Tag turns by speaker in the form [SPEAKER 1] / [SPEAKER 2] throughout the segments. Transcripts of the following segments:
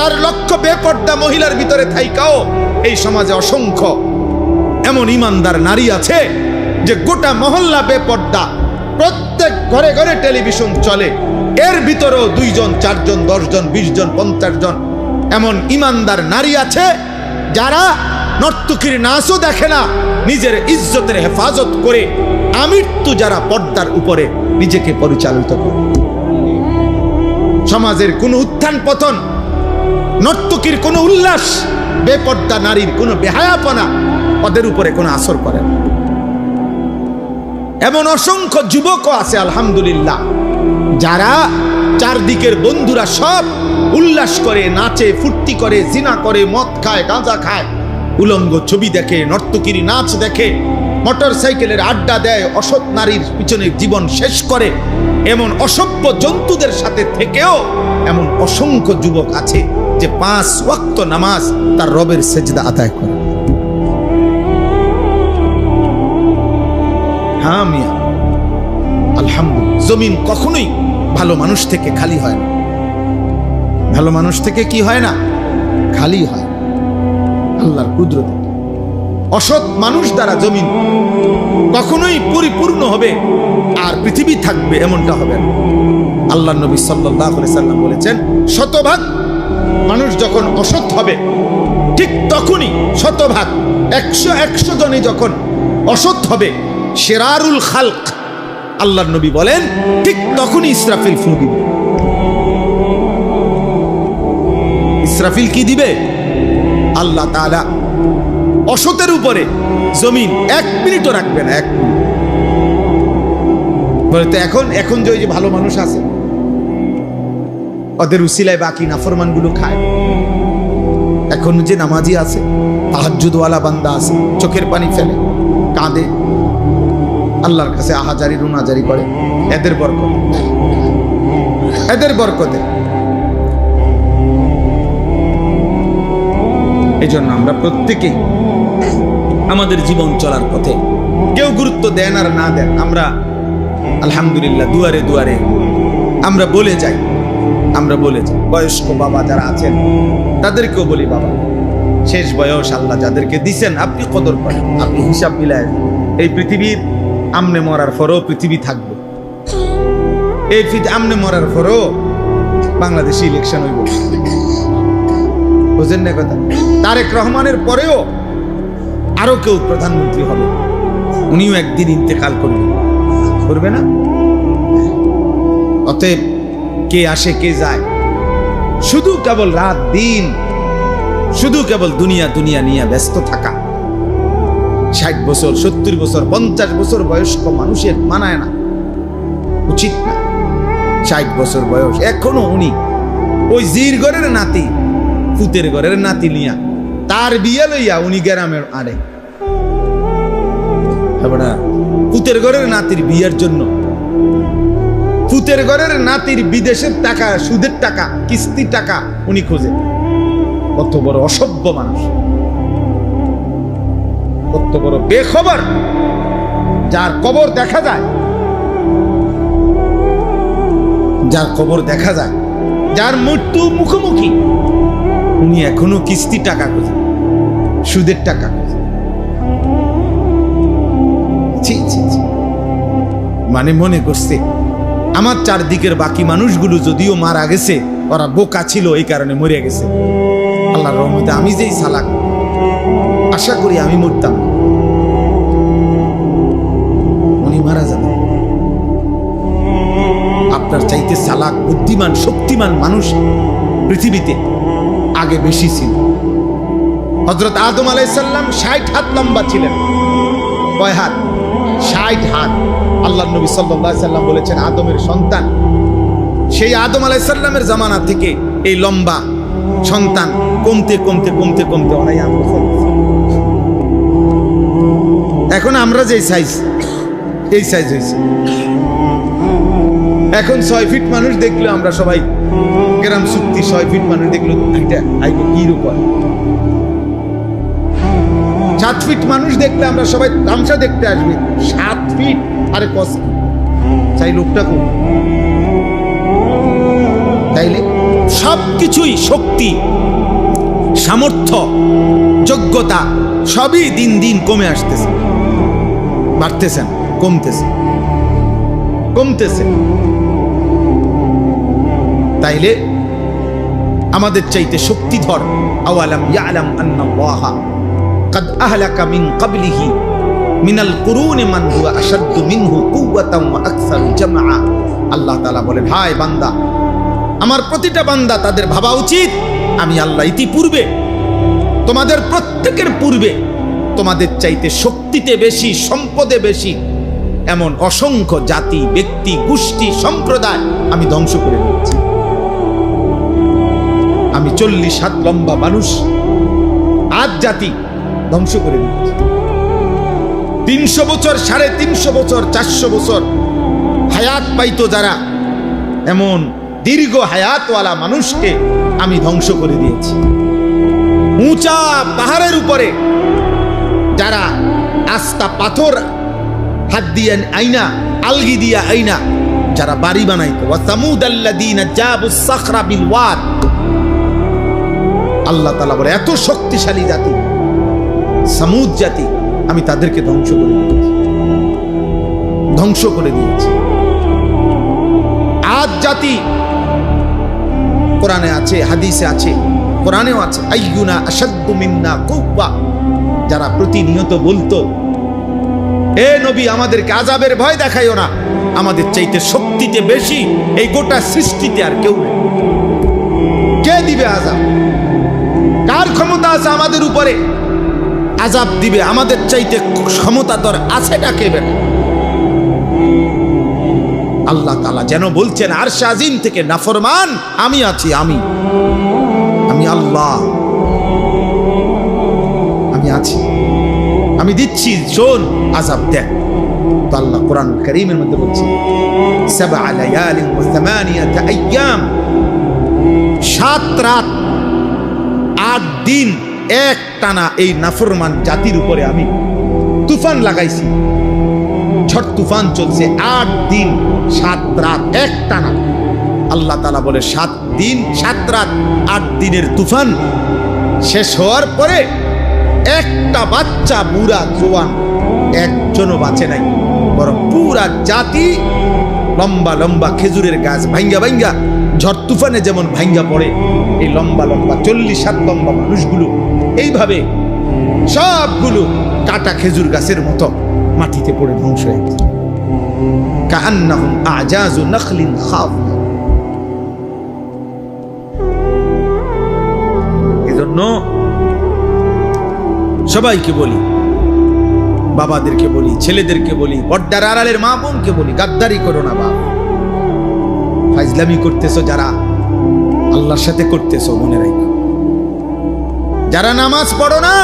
[SPEAKER 1] হাজার লক্ষ বেপর্দা মহিলার ভিতরে থাইকাও এই সমাজে অসংখ্য এমন ইমানদার নারী আছে যে গোটা মহল্লা বেপর্দা, প্রত্যেক ঘরে ঘরে টেলিভিশন চলে, এর ভিতরেও 2 জন 4 জন 10 জন 20 জন 50 জন এমন ইমানদার নারী আছে যারা নর্তকীর নাচও দেখে না, নিজের ইজ্জতের হেফাজত করে আমৃত্যু যারা পর্দার উপরে নিজেকে পরিচালিত করে। সমাজের কোনো উত্থান পতন, নর্তকীর কোনো উল্লাস, বেপর্দা নারীর কোনো বেহায়াপনা ওদের উপরে কোনো আসর করে না। এমন অসংখ্য যুবকও আছে আলহামদুলিল্লাহ যারা চারদিকের বন্ধুরা সব উল্লাস করে, নাচে, ফুর্তি করে, জিনা করে, মদ খায়, গাঁজা খায়, উলঙ্গ ছবি দেখে, নর্তকীর নাচ দেখে, মোটর সাইকেলের আড্ডা দেয়, অসৎ নারীর পিছনে জীবন শেষ করে, এমন অসভ্য জন্তুদের সাথে থেকেও এমন অসংখ্য যুবক আছে যে 5 ওয়াক্ত নামাজ তার রবের সেজদা আদায় করে। হ্যাঁ মিয়া, আলহামদুলিল্লাহ। জমিন কখনোই ভালো মানুষ থেকে খালি হয় না, ভালো মানুষ থেকে কি হয় না, খালি হয়। আল্লাহর কুদরত। অসৎ মানুষ দ্বারা জমিন কখনোই পরিপূর্ণ হবে আর পৃথিবী থাকবে এমনটা হবে না। আল্লাহর নবী সাল্লাল্লাহু আলাইহি সাল্লাম বলেছেন, শতভাগ মানুষ যখন অসৎ হবে ঠিক তখনই, শতভাগ 100 জনই যখন অসৎ হবে, শিরারুল খালক, আল্লাহর নবী বলেন ঠিক তখনই ইসরাফিল ফু দিবে। ইসরাফিল কি দিবে? আল্লাহ তাআলা অসতের উপরে জমিন 1 মিনিটও রাখবে না। 1 মিনিট বলে তো এখন যে ওই যে ভালো মানুষ আছে ওদের উসিলায় বাকি নাফরমান গুলো খায়, এখন যে নামাজি আছে, তাহাজ্জুদওয়ালা বান্দা আছে, চোখের পানি ফেলে, কাঁদে, আল্লাহর কাছে আহাজারি রুনাজারি করে, এদের বরকত, এদের বরকতে। এই জন্য আমরা প্রত্যেকেই আমাদের জীবন চলার পথে কেউ গুরুত্ব দেন আর না দেন, আমরা আলহামদুলিল্লাহ দুয়ারে দুয়ারে আমরা বলে যাই, বয়স্ক বাবা যারা আছেন তাদেরকেও বলি, বাবা শেষ বয়স আল্লাহ যাদেরকে দিছেন আপনি কদর করেন, আপনি হিসাব মিলায়। এই পৃথিবীর আমনে মরার পরও পৃথিবী থাকবে, এই আমনে মরার পরও বাংলাদেশে ইলেকশন হইব, বুঝেন না কথা? তারেক রহমানের পরেও আরো কেউ প্রধানমন্ত্রী হবে, উনিও একদিন ইন্তেকাল করবে না? অতএব কে আসে কে যায়, শুধু কেবল রাত দিন, শুধু কেবল দুনিয়া দুনিয়া নিয়ে ব্যস্ত থাকা। 60 বছর 70 বছর 50 বছর বয়স্ক মানুষের মানায় না, উচিত না। 60 বছর বয়স এখনো উনি ওই জির ঘরের নাতি, ফুতের ঘরের নাতি নিয়া তার বিয়ে লইয়া উনি গ্রামের আরে ফুতের ঘরের নাতির বিয়ের জন্য, ফুতের ঘরের নাতির বিদেশের টাকা, সুদের টাকা, কিস্তির টাকা উনি খোঁজে। কত বড় অসভ্য মানুষ, কত বড় বেখবর, যার কবর দেখা যায়, যার কবর দেখা যায়, যার মৃত্যু মুখোমুখি, উনি এখনো কিস্তি টাকা খোঁজে, সুদের টাকা খোঁজে। মানে মনে করছে আমার চারদিকের বাকি মানুষগুলো যদিও মারা গেছে, ওরা বোকা ছিল এই কারণে মরে গেছে। আল্লাহর রহমতে আমি যেই চালাক, আশা করি আমি মরতাম, উনি মারা যাবেন। আপনার চাইতে চালাক, বুদ্ধিমান, শক্তিমান মানুষ পৃথিবীতে আগে বেশি ছিল। হযরত আদম আলাইহিস সালাম 60 হাত লম্বা ছিলেন। কয় হাত? 60 হাত। আল্লাহর নবী সাল্লাল্লাহু আলাইহি সাল্লাম বলেছেন, আদমের সন্তান, সেই আদম আলাইহিস সালামের জামানা থেকে এই লম্বা সন্তান কমতে কমতে কমতে কমতে অনেক আমরা এখন আমরা যে সাইজ, এই সাইজ হয়েছে। এখন 6 ফিট মানুষ দেখলে আমরা সবাই গ্রাম চুক্তি, 6 ফিট মানুষ দেখলো এটা আইবে কি রূপ। 7 ফিট মানুষ দেখলে আমরা সবাই তামসা দেখতে আসবে। 7 ফিট, আরে কষ্ট চাই লোকটা কম, তাইলে সবকিছুই, শক্তি, সামর্থ্য, যোগ্যতা সবই দিন দিন কমে আসতেছে, বাড়তেছে না, কমতেছে কমতেছে। তাইলে আমাদের চাইতে শক্তিধর, আওয়ালাম ইয়ালাম আন্নাল্লাহা কাদ আহলাকা মিন ক্বাবলিহি মিনাল কুরুনি মান হুয়া আশাদ্দু মিনহু কুওয়াতান ওয়া আকসারু জামআ। আল্লাহ তাআলা বলেন, হায় বান্দা, আমার প্রতিটা বান্দা তাদের ভাবা উচিত আমি আল্লাহ ইতিপূর্বে, তোমাদের প্রত্যেকের পূর্বে, তোমাদের চাইতে শক্তিতে বেশি, সম্পদে বেশি এমন অসংখ্য জাতি, ব্যক্তি, গোষ্ঠী, সম্প্রদায় আমি ধ্বংস করে দিয়েছি। আমি 40 হাত লম্বা মানুষ, আজ জাতি ধ্বংস করে দিয়েছি। 300 বছর, 350 বছর, 400 বছর হায়াত পাইতো যারা, এমন দীর্ঘ হায়াতওয়ালা মানুষকে আমি ধ্বংস করে দিয়েছি। উঁচা পাহাড়ের উপরে যারা আস্তা পাথর হাত দিয়ে আইনা, আলগি দিয়া আইনা যারা বাড়ি বানাইতো, ওয়া সামুদাল্লাযীনা জাবুস সাখরা বিল ওয়াদ। আল্লাহ তাআলা বলে, এত শক্তিশালী জাতি সামুদ জাতি, আমি তাদেরকে ধ্বংস করে দিয়েছি, ধ্বংস করে দিয়েছি। আদ জাতি, কোরআনে আছে, হাদিসে আছে, কোরআনেও আছে, আইয়ুনা আশাদ্দু মিন্না কুওয়া, যারা প্রতিনিয়ত বলতো, এ নবী আমাদেরকে আযাবের ভয় দেখাইও না, আমাদের চাইতে শক্তিতে বেশি এই গোটা সৃষ্টিতে আর কেউ নেই। কে দিবে আযাব? কার ক্ষমতা আছে আমাদের উপরে আযাব দিবে? আমাদের চাইতে ক্ষমতাধর আছে ডাকে বেটা। আল্লাহ তাআলা যেন বলছেন আরশ আজিম থেকে, নাফরমান আমি আছি, আমি আল্লাহ, আমি আছি, আমি দিচ্ছি, শোন, আযাব দেখ। তো আল্লাহ কোরআন কারীমের মধ্যে বলছে, সাবআ লায়ালিন ওয়া সামানিয়াতা আইয়াম, 7 রাত 8 দিন এক টানা এই নাফরমান জাতির উপরে আমি তুফান লাগাইছি, ঝড় তুফান চলছে 8 দিন 7 রাত এক টানা। আল্লাহ তাআলা বলে 7 দিন 7 রাত 8 দিনের তুফান শেষ হওয়ার পরে একটা বাচ্চা, বুড়া জওয়ান একজনও বাঁচে নাই, বরং পুরা জাতি লম্বা লম্বা খেজুরের গাছ ভাঙ্গা ভাঙ্গা ঝড় তুফানে যেমন ভাঙ্গা পড়ে, এই লম্বা লম্বা 40 হাত লম্বা মানুষগুলো এইভাবে সবগুলো কাটা খেজুর গাছের মতো মাটিতে পড়ে ধ্বংস হয়ে গেছে। কাআন্নাহুম আজাজু নাখলিন খাফিয়া। এজন্য সবাইকে বলি, বাবাদেরকে বলি, ছেলেদেরকে বলি, পর্দার আড়ালের মা বোনকে বলি, গাদ্দারি করো না বাপ। ফাইজলামি করতেছো যারা, আল্লাহর সাথে করতেছো, মনে রাখো। যারা নামাজ পড়ো না,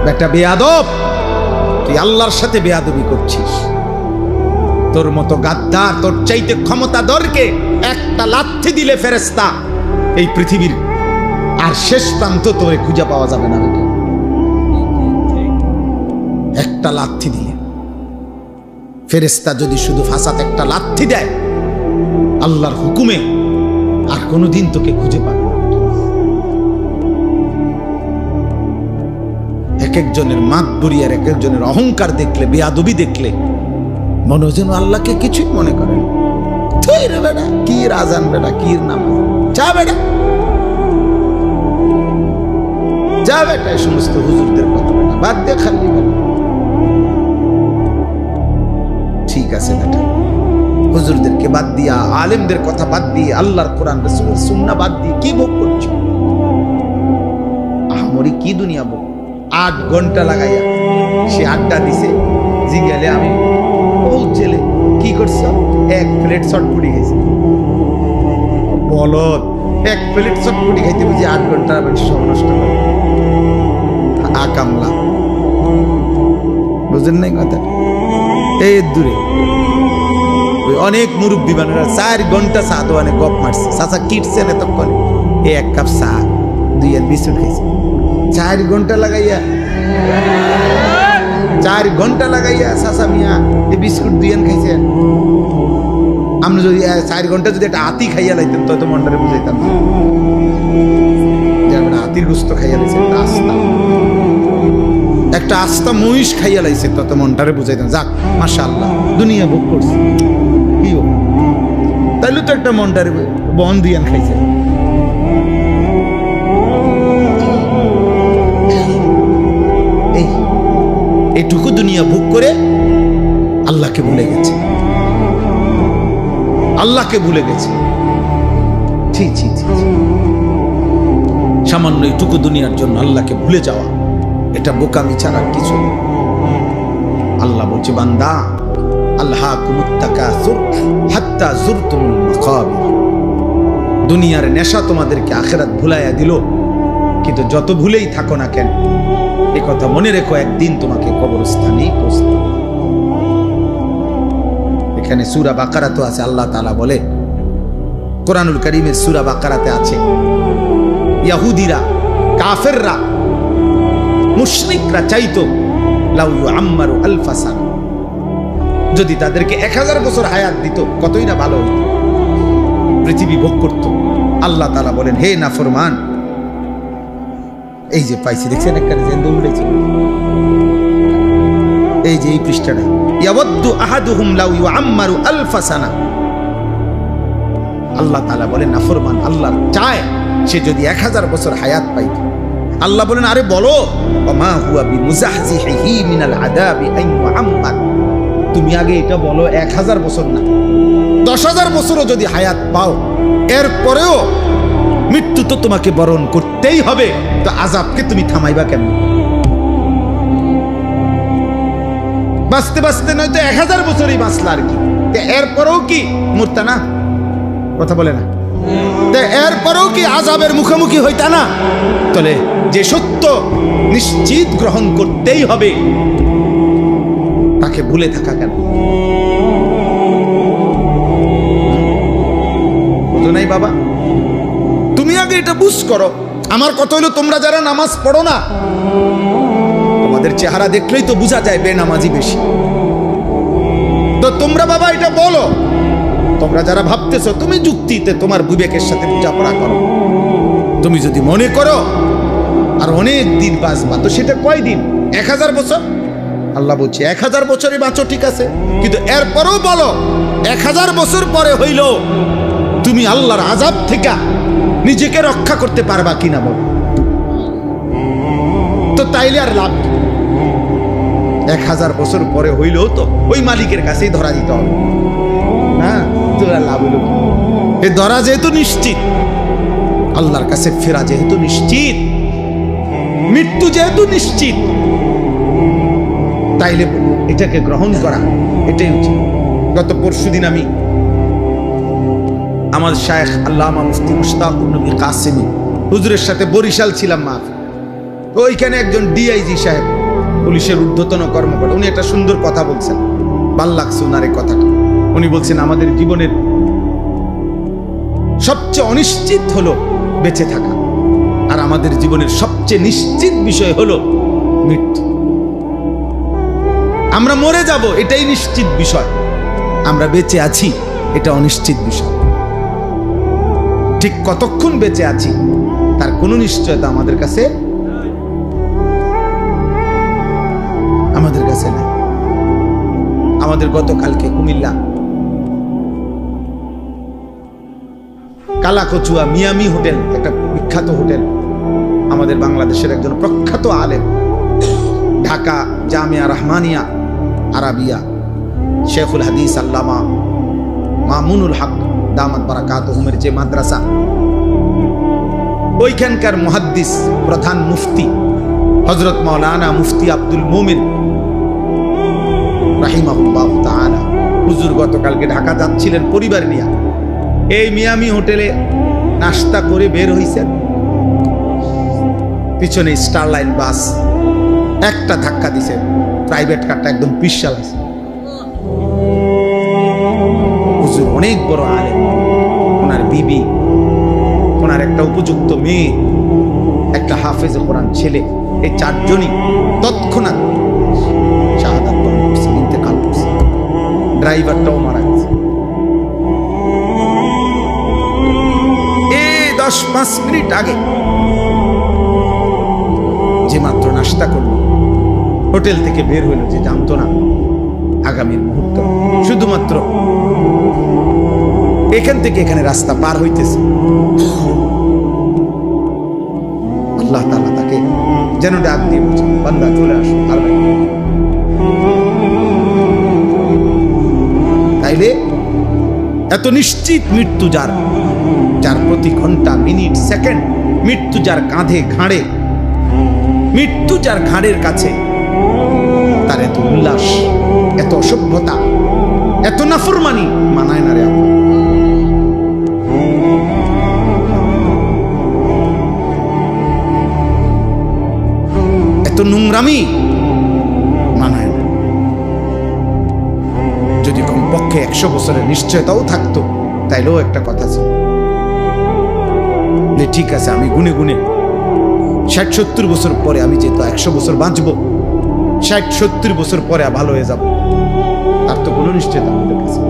[SPEAKER 1] বেটা বেয়াদব, তুই আল্লাহর সাথে বেয়াদবি করছিস। তোর মতো গাদ্দার, তোর চাইতে ক্ষমতাধরকে একটা লাথি দিলে ফেরেশতা এই পৃথিবীর আর শেষ প্রান্ত তোরে খুঁজে পাওয়া যাবে না। বেটা একটা লাথি দিলে, ফেরেশতা যদি শুধু ফাসাদ একটা লাথি দেয় আল্লাহর হুকুমে, আর কোনোদিন তোকে খুঁজে পাবে না। এক একজনের মাতবুরি আর এক একজনের অহংকার দেখলে, বেয়াদবি দেখলে মনে যেন আল্লাহকে কিছুই মনে করে না। তুই রে বেটা, কি আযান বেটা, কি নামাজ, যা বেটা, যা বেটা। এই সমস্ত হুজুরদের কথা বেটা বাদ দে, খালি বেটা। ঠিক আছে বেটা, হুজুরদেরকে বাদ দিয়া, আলেমদের কথা বাদ দিয়ে, আল্লাহর কোরআন রাসূলের সুন্নাহ বাদ দিয়ে কি ভোগ করছো? আহামরি কি দুনিয়া ভোগ? 8 ঘন্টা লাগাইয়া সে আড্ডা দিছে, জিজ্ঞালে আমি ও ছেলে কি করছো? 1 প্লেট চটপটি খাইছে। বলদ, 1 প্লেট চটপটি খাইতে বুঝি 8 ঘন্টা সময় নষ্ট করে? আকামলা, বুঝেন নাই কথা? এই দূরে অনেক মুরব্বী বানারা 4 ঘন্টা চা দোয়ানে গপ মারছে। চাচা কিটছেন এতক্ষণ, এই 1 কাপ চা 2 আর বিস্কুট খাইছে। 4 ঘন্টা লাগাইয়া, 4 ঘন্টা লাগাইয়া চাচা মিয়া এই বিস্কুট 2 খাইছেন। আমরা যদি 4 ঘন্টা যদি একটা হাতি খাইয়া লাইতেন তো মনটারে বুঝাইতাম না যে আমরা হাতির গোস্ত খাইয়া লাইছি, একটা আস্তা মহিষ খাইয়া লাইছে তত মনটারে বুঝাইতাম যাক মাশাআল্লাহ দুনিয়া ভোগ করছে, কি হোক তাইলে তো একটা মনটারে বন দিয়ান খাইছে। এইটুকু দুনিয়া ভোগ করে আল্লাহকে ভুলে গেছে, আল্লাহকে ভুলে গেছে। ছি ছি ছি, সামান্য এইটুকু দুনিয়ার জন্য আল্লাহকে ভুলে যাওয়া, এটা বোকামি ছাড়া কিছু। আল্লাহ বলছে বান্দা আল্লাহকুমুত তাকাসুর হাত্তা যুরতুমুল মাকাবির, দুনিয়ার নেশা তোমাদেরকে আখিরাত ভুলাইয়া দিল, কিন্তু যত ভুলেই থাকো না কেন এই কথা মনে রেখো একদিন তোমাকে কবরস্থানেই পৌঁছতে। এখানে সূরা বাকারা তো আছে, আল্লাহ তাআলা বলে কোরআনুল কারীমের সূরা বাকারাতে আছে ইহুদিরা কাফেররা মুশরিকরা চাইতো লাউ ইউআম্মারু আলফা সানা, যদি তাদেরকে 1000 বছর হায়াত দিত কতই না ভালো হতো, পৃথিবী ভোগ করত। আল্লাহ তাআলা বলেন হে নাফরমান, এই যে পাইছি দেখছেন একটা জেন্দ উড়েছে, এই যে এই পৃষ্ঠাটা ইয়াওয়াদ্দু আহাদুহুম লাউ ইউআম্মারু আলফা সানা, আল্লাহ তাআলা বলেন নাফরমান আল্লাহ চায় সে যদি 1000 বছর হায়াত পাইত। আল্লাহ বলেন আরে বলো ওমা হুয়া বিমুজাহজিহি মিনাল আযাবি আন ইউআম্মার, তুমি আগে এটা বলো 1000 বছর না 10,000 বছরও যদি হায়াত পাও এরপরেও মৃত্যু তো তোমাকে বরণ করতেই হবে, তো আযাবকে তুমি থামাইবা কেন? বাঁচতে বাঁচতে নয়তো 1000 বছরই বাঁচলা আর কি, এরপরেও কি মরতা না? কথা বলে না, এরপরেও কি আযাবের মুখোমুখি হইতা না? তাহলে যে সত্য নিশ্চিত গ্রহণ করতেই হবে তাকে ভুলে থাকা কেন? বুঝো নাই বাবা, তুমি আগে এটা বুঝ করো। আমার কথা হলো তোমরা যারা নামাজ পড়ো না, তোমাদের চেহারা দেখলেই তো বোঝা যায় বেনামাজি বেশি। তো তোমরা বাবা এটা বলো, তোমরা যারা ভাবতেছো তুমি যুক্তিতে তোমার বিবেকের সাথে বোঝাপড়া করো, তুমি যদি মনে করো আর অনেক দিন বাঁচবা, তো সেটা কয়দিন? 1000 বছর? আল্লাহ বলছে 1000 বছরই বাঁচো, ঠিক আছে, কিন্তু এরপরেও বলো 1000 বছর পরে হইল তুমি আল্লাহর আযাব থেকে নিজেকে রক্ষা করতে পারবা কিনা বলো। তো তাইলে আর লাভ কি? 1000 বছর পরে হইলেও তো ওই মালিকের কাছেই ধরা দিতে হবে না, তোরা লাভ হইল কি? এ ধরা যেহেতু নিশ্চিত, আল্লাহর কাছে ফেরা যেহেতু নিশ্চিত, মৃত্যু যেহেতু নিশ্চিত, তাইলে এটাকে গ্রহণ করা এটাই উচিত। গত পরশুদিন আমি আমার শায়েখ আল্লামা মুফতি মুশতাকুর নবী কাসেমী হুজুরের সাথে বরিশাল ছিলাম মাহফিল। ওইখানে একজন ডিআইজি সাহেব, পুলিশের ঊর্ধ্বতন কর্মকর্তা, উনি একটা সুন্দর কথা বলছেন, ভাল লাগছে ওনার এই কথাটা। উনি বলছেন আমাদের জীবনের সবচেয়ে অনিশ্চিত হলো বেঁচে থাকা, আর আমাদের জীবনের সবচেয়ে নিশ্চিত বিষয় হলো মৃত্যু। আমরা মরে যাব এটাই নিশ্চিত বিষয়, আমরা বেঁচে আছি এটা অনিশ্চিত বিষয়। ঠিক কতক্ষণ বেঁচে আছি তার কোনো নিশ্চয়তা আমাদের কাছে নাই। আমাদের গতকালকে কুমিল্লা কালাকচুয়া মিয়ামি হোটেল, একটা বিখ্যাত হোটেল, আমাদের বাংলাদেশের একজন প্রখ্যাত আলেম, ঢাকা জামিয়া রহমানিয়া আরাবিয়া শেখুল হাদিস আল্লামা মামুনুল হক দামাত বারাকাতুহুমের যে মাদ্রাসা, ওইখানকার মুহাদ্দিস প্রধান মুফতি হযরত মাওলানা মুফতি আব্দুল মুমিন রাহিমাহুল্লাহু তাআলা, হুজুর গতকালকে ঢাকা যাচ্ছিলেন পরিবার নিয়ে, এই মিয়ামি হোটেলে নাস্তা করে বের হইছেন, পিছনে স্টারলাইন বাস একটা ধাক্কা দিছে, প্রাইভেট কারটা একদম পিছাল আছে। হুজুর অনেক বড় আলেম, ওনার বিবি, ওনার একটা উপযুক্ত মেয়ে, একটা হাফেজ কোরআন ছেলে, এই চারজনই তৎক্ষণাৎ শাহাদাত বরণ করছে, ইন্তেকাল করছে। ড্রাইভারটাও মারা গেছে। 10-5 মিনিট আগে যে মাত্র নাস্তা করলো, হোটেল থেকে বের হইলো, যে জানতো না আগামীর মুহূর্ত শুধুমাত্র এখান থেকে এখানে রাস্তা পার হইতেছে, আল্লাহ তাআলা তাকে যেন ডাক দিয়ে বলছেন, বান্দা চলে আসো। আর তাইলে এত নিশ্চিত মৃত্যু যার, যার প্রতি ঘন্টা মিনিট সেকেন্ড মৃত্যু যার কাঁধে ঘাড়ে, মৃত্যু যার ঘাড়ের কাছে, তার এত উল্লাস, এত অসভ্যতা, এত নাফরমানি মানায় না রে আমার। এত নোংরামি মানায় না। যদি কমপক্ষে 100 বছরের নিশ্চয়তাও থাকতো, তাইলেও একটা কথা ছিল যে ঠিক আছে, আমি গুনে গুনে 60-70 বছর পরে, আমি যেহেতু 100 বছর বাঁচবো, 60-70 বছর পরে ভালো হয়ে যাব, তার তো কোনো নিশ্চয়তা আমাদের কাছে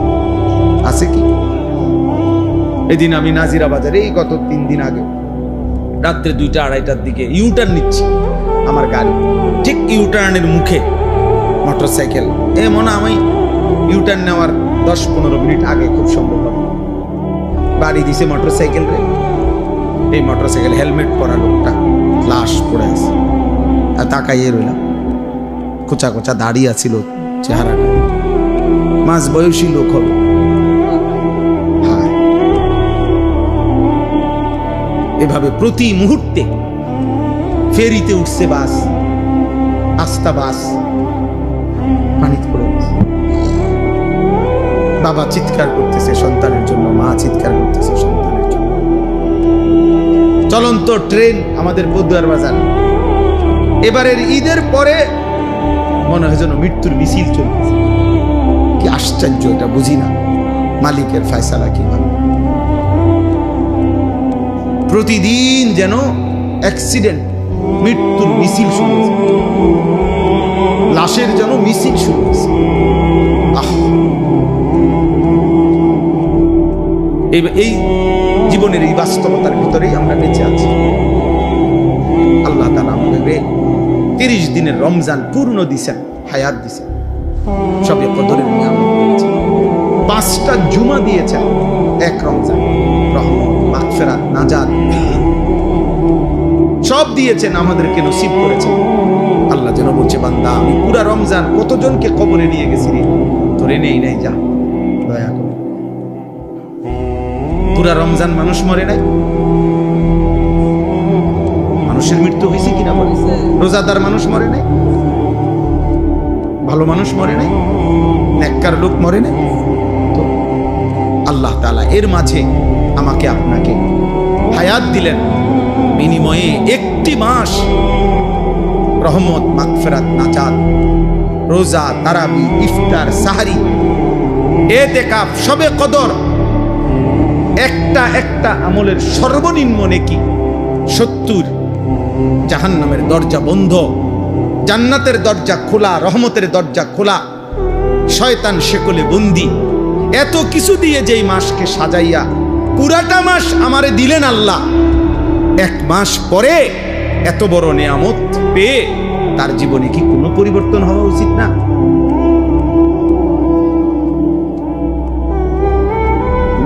[SPEAKER 1] আছে কি? এদিন আমি নাজিরা বাজারে, এই গত 3 দিন আগে রাত্রে 2টা-2:30টার দিকে ইউটার্ন নিচ্ছি, আমার গাড়ি ঠিক ইউটার্নের মুখে মোটরসাইকেল, মনে আমি ইউটার্ন নেওয়ার 10-15 মিনিট আগে খুব সম্ভব বাড়ি দিছে মোটরসাইকেল রে। এই মোটরসাইকেল হেলমেট পরা লোকটা লাশ পড়ে আছে, আর তাকাইয়ে রইলাম। কোচা কোচা দাড়ি আছিল চেহারাটা, মাঝ বয়সী লোক হবে। এভাবে প্রতি মুহূর্তে ফেরিতে উঠছে বাস, আস্তা বাস পানিতে পড়ে গেছে। বাবা চিৎকার করতেছে সন্তানের জন্য, মা চিৎকার করতেছে সন্তানের জন্য। চলন্ত ট্রেন আমাদের বদুয়ার বাজার, এবারের ঈদের পরে মনে হয় যেন মৃত্যুর মিছিল চলতেছে। কি আশ্চর্য, এটা বুঝি না মালিকের ফয়সালা কিভাবে। প্রতিদিন যেন অ্যাক্সিডেন্ট, মৃত্যুর মিছিল শুরু হয়েছে, লাশের যেন মিছিল শুরু হয়েছে। এই জীবনের এই বাস্তবতার ভিতরেই আমরা বেঁচে আছি। আল্লাহ তাআলা আমাদের 30 দিনের রমজান পূর্ণ দিছেন, হায়াত দিছেন, সবে কদরের নিয়ামত দিয়েছেন, 5টা জুমা দিয়েছেন এক রমজান, রহমত, মাগফিরাত, নাজাত সব দিয়েছেন, আমাদেরকে নসিব করেছেন। আল্লাহ যেন বলছে, বান্দা আমি পুরা রমজান কতজনকে কবরে নিয়ে গেছি রে, তোরে নেই নাই, যা দয়া করে। পুরা রমজান মানুষ মরে নাই, মানুষের মৃত্যু হয়েছে কিনা বলে? রোজাদার মানুষ মরে নাই, ভালো মানুষ মরে নাই, নেককার লোক মরে নাই। তো আল্লাহ তাআলা এর মাঝে আমাকে আপনাকে হায়াত দিলেন, বিনিময়ে 1টি মাস রহমত, মাগফিরাত, নাজাত, রোজা, তারাবি, ইফতার, সাহারি, ইতিকাফ, শবে কদর, একটা একটা আমলের সর্বনিম্ন নেকি 70। জাহান্নামের দরজা বন্ধ, জান্নাতের দরজা খোলা, রহমতের দরজা খোলা, শয়তান শেকলে বন্দী। এত কিছু দিয়ে যেই মাসকে সাজাইয়া পুরাটা মাস আমারে দিলেন আল্লাহ, 1 মাস পরে এত বড় নিয়ামত পেয়ে তার জীবনে কি কোনো পরিবর্তন হওয়া উচিত না?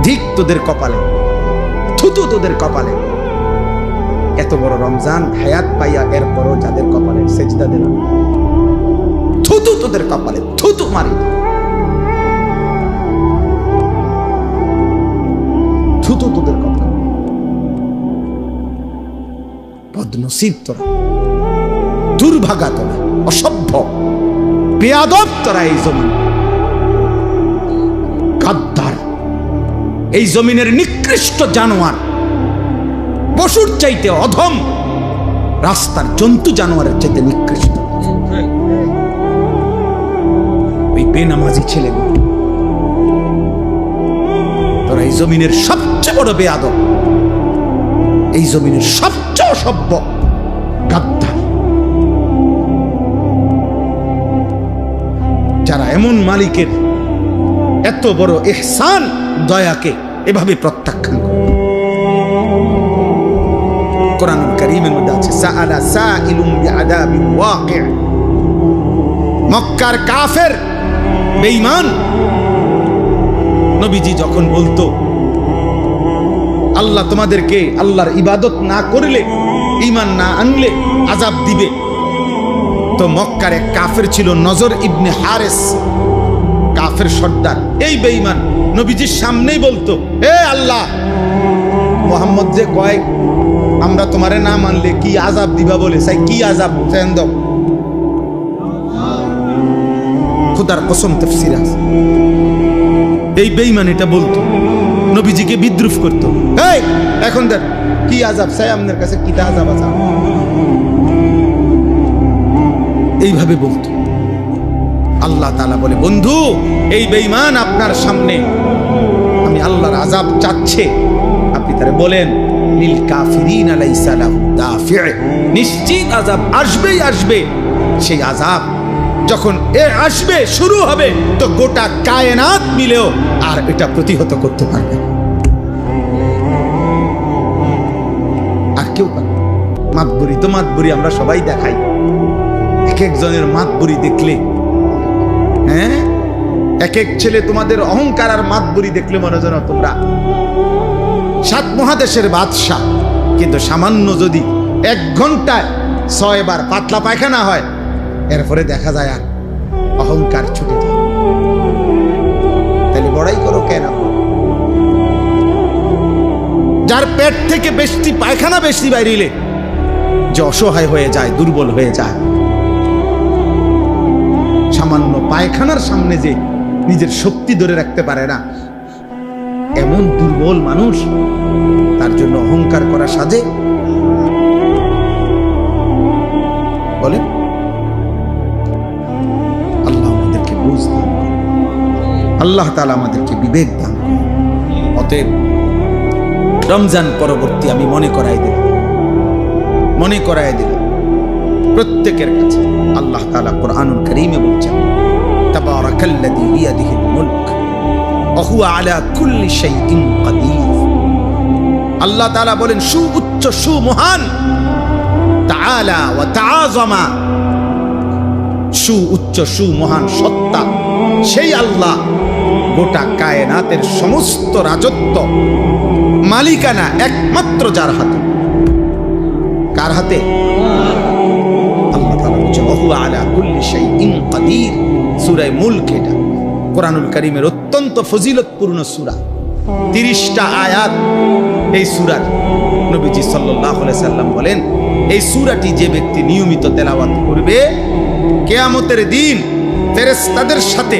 [SPEAKER 1] ধিক তোদের কপালে, থুতু তোদের কপালে। এত বড় রমজান হায়াত পাইয়া এরপরও যাদের কপালে সেজদা দিলাম, থুতু তোদের কপালে, থুতু মারি, থুতু তোদের কপালে। বদনসিব তোরা, দুর্ভাগা তোরা, অসভ্য বেয়াদব তোরা, এই জমিন গাদ্দার, এই জমিনের নিকৃষ্ট জানোয়ার, পশুর চাইতে অধম, রাস্তার জন্তু জানোয়ারের চাইতে নিকৃষ্ট। ওই বেনামাজি ছেলেগুলো, তোরা এই জমিনের সবচেয়ে বড় বেয়াদব, এই জমিনের সবচেয়ে অসভ্য গাদ্দার, যারা এমন মালিকের এত বড় ইহসান, দয়াকে এভাবে প্রত্যাখ্যান করে। কারীমের মধ্যে আছে সাআলা সাইলুম বিআযাবিন ওয়াকি'। মক্কার কাফের বেঈমান নবীজি যখন বলতো আল্লাহ তোমাদেরকে আল্লাহর ইবাদত না করলে, ঈমান না আনলে আযাব দিবে, তো মক্কার এক কাফের ছিল নজর ইবনে হারেস, কাফের সর্দার। এই বেঈমান নবীজির সামনেই বলতো, হে আল্লাহ, মুহাম্মদ যে কয় আমরা তোমারে না মানলে কি আযাব দিবা বলে, চাই কি আযাব চান দাও। খোদার কসম তাফসীর আছে, এই বেঈমান এটা বলতো, নবীজিকে বিদ্রুপ করতো। এই এখন দেখ কি আযাব চাই, আপনার কাছে কি আযাব আছে, এইভাবে বলতো। আল্লাহ তাআলা বলে, বন্ধু এই বেঈমান আপনার সামনে আমি আল্লাহর আযাব চাচ্ছে, আপনি তারে বলেন লিল কাফিরিনা লাইসা লাহু দাফি', নিশ্চিত আযাব আসবেই আসবে। সেই আযাব যখন আসবে, শুরু হবে, তো গোটা কায়নাত মিলেও আর এটা প্রতিহত করতে পারবে আর কেউ পারবে। মাতবুরি তো মাতবুরি আমরা সবাই দেখাই, এক একজনের মাতবুরি দেখলে, হ্যাঁ, এক এক ছেলে তোমাদের অহংকার আর মাতবুরি দেখলে মনে যেন তোমরা 7 মহাদেশের বাদশা। কিন্তু সামান্য যদি 1 ঘন্টায় 6 বার পাতলা পায়খানা হয়, এরপরে দেখা যায় আর অহংকার ছুটে যায়। তাহলে বড়াই করো কেন? যার পেট থেকে বেশি পায়খানা বেশি বাইরিলে যে অসহায় হয়ে যায়, দুর্বল হয়ে যায়, সামান্য পায়খানার সামনে যে নিজের শক্তি ধরে রাখতে পারে না, এমন দুর্বল মানুষ, তার জন্য অহংকার করা সাজে? বলেন। আল্লাহ আমাদেরকে বুঝ দান করুন, আল্লাহ তাআলা আমাদেরকে বিবেক দান করুন। অতএব রমজান পরবর্তী আমি মনে করাই দিলাম প্রত্যেকের কাছে, আল্লাহ তাআলা কুরআনুল কারীমে বলছেন, তাবারাকাল্লাযী বিয়াদিহিল মুলক ওয়া হুয়া আলা কুল্লি শাইইন কাদির। আল্লাহ তাআলা বলেন, সুউচ্চ সুমহান, তাআলা ওয়া তাআযামা, সুউচ্চ সুমহান সত্তা সেই আল্লাহ, গোটা কায়নাতের সমস্ত রাজত্ব মালিকানা একমাত্র যার হাতে। কার হাতে? আল্লাহ তাআলা বলেন ওয়া হুয়া আলা কুল্লি শাইইন কাদির। সূরা মুলক, এটা কোরআনুল কারীমের অত্যন্ত ফজিলতপূর্ণ সূরা, 30টা আয়াত এই সূরার। নবীজি সাল্লাল্লাহু আলাইহি সাল্লাম বলেন, এই সূরাটি যে ব্যক্তি নিয়মিত তেলাওয়াত করবে, কিয়ামতের দিন ফেরেশতাদের সাথে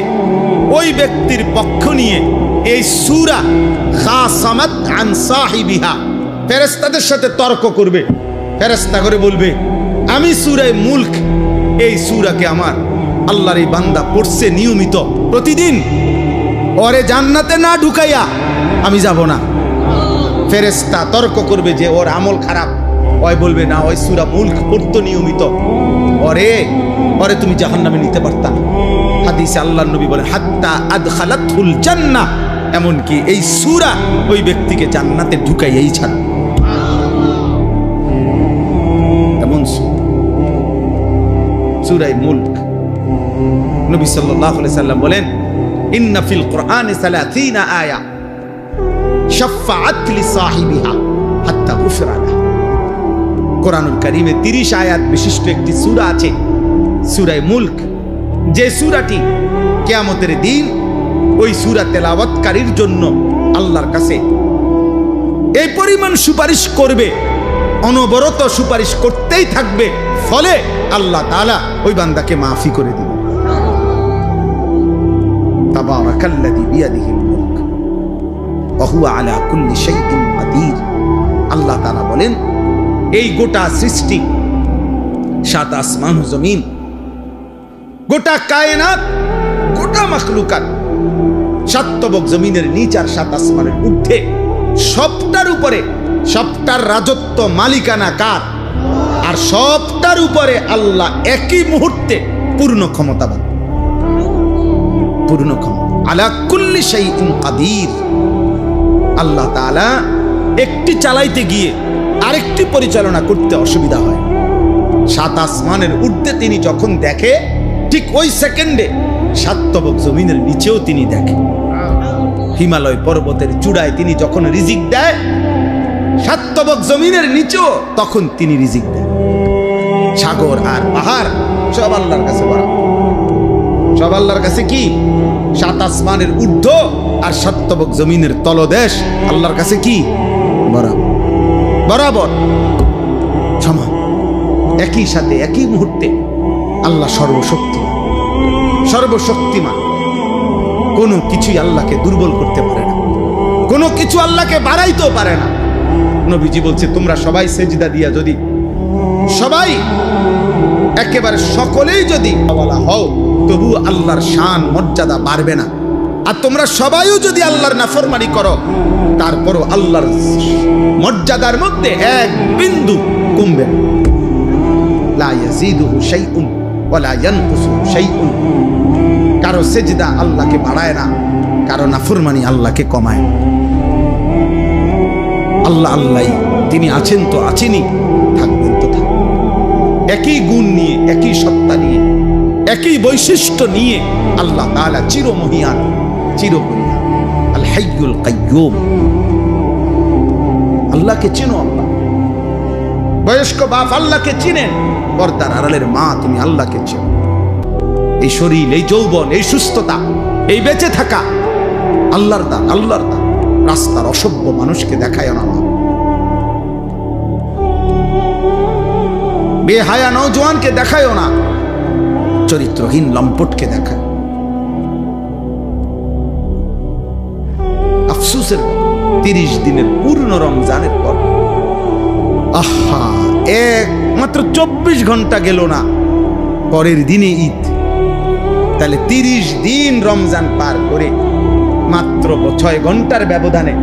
[SPEAKER 1] ওই ব্যক্তির পক্ষ নিয়ে এই সূরা খাসামাত আন সাহিবিহা, ফেরেশতাদের সাথে তর্ক করবে। ফেরেশতা করে বলবে, আমি সূরা মুলক, এই সূরাকে আমার আল্লাহর এই বান্দা পড়ছে নিয়মিত প্রতিদিন, ওরে জান্নাতে না ঢুকাইয়া আমি যাব না। ফেরেশতা তর্ক করবে যে ওর আমল খারাপ, ওই বলবে না, ওই সূরা মুলক পড়তো নিয়মিত, ওরে তুমি জাহান্নামে নিতে পারতা। হাদিসে আল্লাহর নবী বলেন, হাত্তা আদখালাতুল জান্নাহ, এমনকি এই সূরা ওই ব্যক্তিকে জান্নাতে ঢুকাইয়াই ছাড়ে। এমন সূরা মুলক। নবী সাল্লাল্লাহু আলাইহি সাল্লাম বলেন, ইন্না ফিল কুরআনি 30 আয়া শাফাআত লিসাহিবিহা হাত্তা গুফিরা লাহু। কোরআনুল কারীমে 30 আয়াত বিশিষ্ট একটি সূরা আছে, সূরা মুলক, যে সূরাটি কিয়ামতের দিন ওই সূরা তেলাওয়াতকারীর জন্য আল্লাহর কাছে এই পরিমাণ সুপারিশ করবে, অনবরত সুপারিশ করতেই থাকবে, ফলে আল্লাহ তাআলা ওই বান্দাকে মাফি করে দিবেন। তাবারাকাল্লাযী বিয়াদিহিল মুলক ওয়া হুয়া আলা কুল্লি শাইইন কাদির। আল্লাহ তাআলা বলেন, এই গোটা সৃষ্টি, 7 আসমান ও জমিন, গোটা কায়নাত, গোটা মাখলুকাত, 7 তবক জমিনের নিচ আর 7 আসমানের ঊর্ধ্বে, সবটার উপরে, সবটার রাজত্ব মালিকানা কার? আর সবটার উপরে আল্লাহ একই মুহূর্তে পূর্ণ ক্ষমতাবান, পূর্ণ ক্ষমতা। আলা কুল্লি শাইইন কাদির। আল্লাহ তাআলা একটি চালাইতে গিয়ে আরেকটি পরিচালনা করতে অসুবিধা হয়। 7 আসমানের ঊর্ধ্বে তিনি যখন দেখে, ঠিক ওই সেকেন্ডে 7 তবক জমিনের নিচেও তিনি দেখে। হিমালয় পর্বতের চূড়ায় তিনি যখন রিজিক দেয়, 7 তবক জমিনের নিচেও তখন তিনি রিজিক দেন। সাগর আর পাহাড় সব আল্লাহর কাছে বরাবর, সব আল্লাহর কাছে কি? 7 আসমানের ঊর্ধ্ব আর 7 তবক জমিনের তলদেশ আল্লাহর কাছে কি? বরাবর, বরাবর সমান। একই সাথে একই মুহূর্তে আল্লাহ সর্বশক্তিমান, সর্বশক্তিমান। কোনো কিছুই আল্লাহকে দুর্বল করতে পারে না, কোনো কিছু আল্লাহকে বাড়াইতেও পারে না। নবীজি বলছে, তোমরা সবাই সেজদা দিয়া যদি সবাই একেবারে সকলেই যদি বলা হও, তবু আল্লাহর শান মর্যাদা বাড়বে না। আর তোমরা সবাইও যদি আল্লাহর নাফরমানি করো, তারপরও আল্লাহর মর্যাদার মধ্যে এক বিন্দু কমবে না। লা ইয়াজিদুহু শাইউন ওয়া লা ইয়ানকুসুহু শাইউন। কারো সেজদা আল্লাহকে বাড়ায় না, কারো নাফরমানি আল্লাহকে কমায় না। আল্লাহ আল্লাহই, তিনি আছেন তো আছেনই, থাকবেন তো থাকবেন। একই গুণ নিয়ে, একই সত্তা নিয়ে, একই বৈশিষ্ট্য নিয়ে আল্লাহ তাআলা চিরমহিয়ান, চিরমহিয়ান, আল হাইয়ুল কাইয়্যুম। আল্লাহকে চিনো। আল্লাহ বয়স্ক বাপ আল্লাহকে চিনেন, পর্দার আড়ালের মা তুমি আল্লাহকে চিনো। এই শরীর, এই যৌবন, এই সুস্থতা, এই বেঁচে থাকা আল্লাহর দান, আল্লাহর দান। রাস্তার অসভ্য মানুষকে দেখায় না, বেহায়া নওজোয়ানকে দেখায় না, চরিত্রহীন লম্পটকে দেখায়। আফসোসের 30 দিনের পূর্ণ রমজানের পর, আহা, মাত্র 24 ঘন্টা গেল না, পরের দিনে ঈদ। তাহলে 30 দিন রমজান পার করে মাত্র 6 ঘন্টার ব্যবধানে,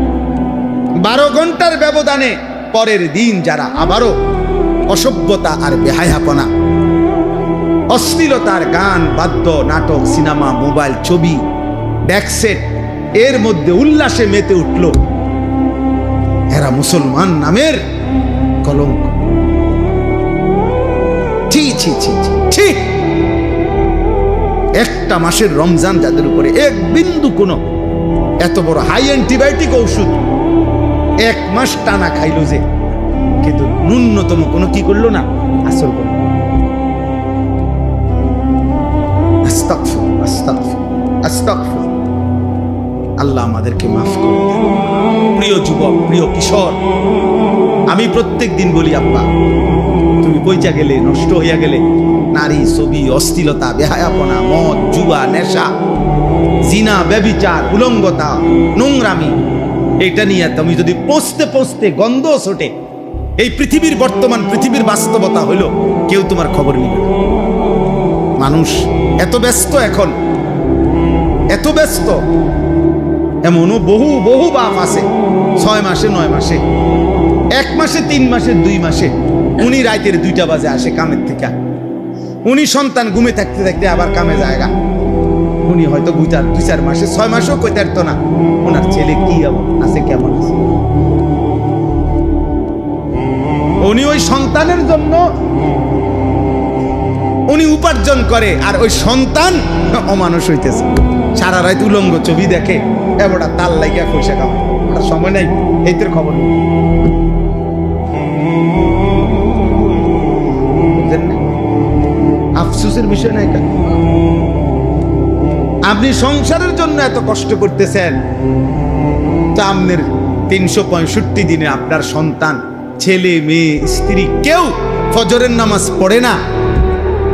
[SPEAKER 1] 12 ঘন্টার ব্যবধানে পরের দিন যারা আবারও অসভ্যতা আর বেহায়াপনা, অশ্লীলতার গান, বাদ্য, নাটক, সিনেমা, মোবাইল, ছবি, ব্যাকসেট এর মধ্যে উল্লাসে মেতে উঠল, এরা মুসলমান নামের কলঙ্ক। ছি ছি ছি ছি। একটা মাসের রমজান যাদের উপরে এক বিন্দু কোনো এত বড় হাই অ্যান্টিবায়োটিক ঔষধ 1 মাস টানা খাইল যে, কিন্তু ন্যূনতম কোনো কি করলো না, আসর করল। আস্তাগফির, আস্তাগফির, আস্তাগফির। আল্লাহ আমাদেরকে মাফ করে দেন। প্রিয় যুবক, প্রিয় কিশোর, আমি প্রত্যেক দিন বলি, আব্বা তুমি কইচা গেলে, নষ্ট হইয়া গেলে, নারী, ছবি, অশ্লীলতা, বেহায়াপনা, মদ, জুয়া, নেশা, জিনা, ব্যভিচার, উলঙ্গতা, নোংরামি, এটা নিয়ে তুমি যদি পৌঁছতে পৌঁছতে গন্ধ ছোটে, এই পৃথিবীর বর্তমান পৃথিবীর বাস্তবতা হইল, কেউ তোমার খবর নিবে না। মানুষ এত ব্যস্ত, এখন এত ব্যস্ত, এমনও বহু বহু বাপ আছে 6 মাসে 9 মাসে, 1 মাসে 3 মাসে 2 মাসে, উনি রাতের 2টা বাজে আসে কামের থেকে, উনি সন্তান ঘুমে থাকতে থাকতে আবার কামে জায়গা, উনি হয়তো 2-4 মাসে 6 মাসেও কইতে পারতো না ওনার ছেলে কি আছে, কেমন আছে। উনি ওই সন্তানের জন্য উনি উপার্জন করে, আর ওই সন্তান অমানুষ হইতেছে, সারা রাত উলঙ্গ ছবি দেখে, এবারটা তাল লাগিয়া পয়সা কামায়, ওটার সময় নাই, এই তোর খবর নেই। আফসোসের বিষয় নাই। আপনি সংসারের জন্য এত কষ্ট করতেছেন, তা আপনার 365 দিনে আপনার সন্তান, ছেলে, মেয়ে, স্ত্রী কেউ ফজরের নামাজ পড়ে না,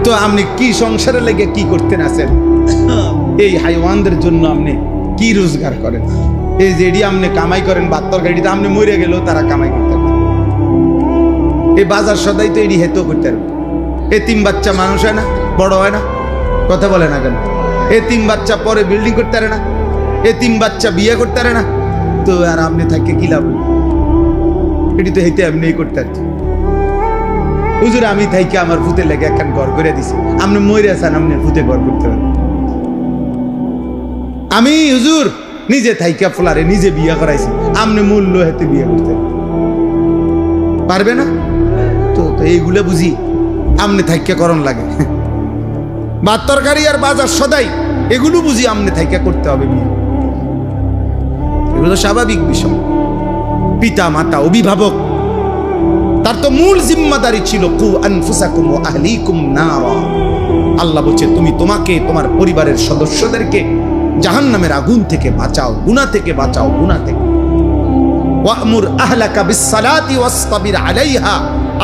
[SPEAKER 1] তো আপনি কি সংসারে লেগে কি করতেন আছেন? এই হাইওয়ানদের জন্য আপনি কি রোজগার করেন? এই যেডি আপনি কামাই করেন, বাত্তর গাড়িতে আপনি মরে গেলেও তারা কামাই করতে পারেন। এই বাজার সদাই তো এডি হেতেও করতে পারবে। এতিম বাচ্চা মানুষ হয় না, বড় হয় না, কথা বলে না কেন? এতিম বাচ্চা পরে বিল্ডিং করতে পারে না, এতিম বাচ্চা বিয়ে করতে পারে না, তো আর আপনি থাকে কি লাভ? এটি তো হেতে আপনি করতে পারছেন। হুজুর আমি থাইকে আমার ভূতে লেগে একখান ঘর করে দিছি, আপনি মরে আছেন, আপনি ভূতে ঘর করতে পারেন। আমি হুজুর নিজে থাইকা ফোলারে নিজে বিয়ে করাইছি, আপনি মূল্য হেতে বিয়ে করতে। পারবে না তো এইগুলো বুঝি আমনে থাইকা করণ লাগে। ভাত তরকারি আর বাজার সদাই এগুলো বুঝি আমনে থাইকা করতে হবে। এগুলো স্বাভাবিক বিষয়। পিতা মাতা অভিভাবক তার তো মূল জিম্মাদারি ছিল কু আনফুসাকুম ওয়া আহলিকুম নারা। আল্লাহ বলছে তুমি তোমাকে তোমার পরিবারের সদস্যদেরকে জাহান্নামের আগুন থেকে বাঁচাও, গুনাহ থেকে বাঁচাও, গুনাহ থেকে। ওয়া'মুর আহলাকা বিস-সালাতি ওয়াসতাবির আলাইহা।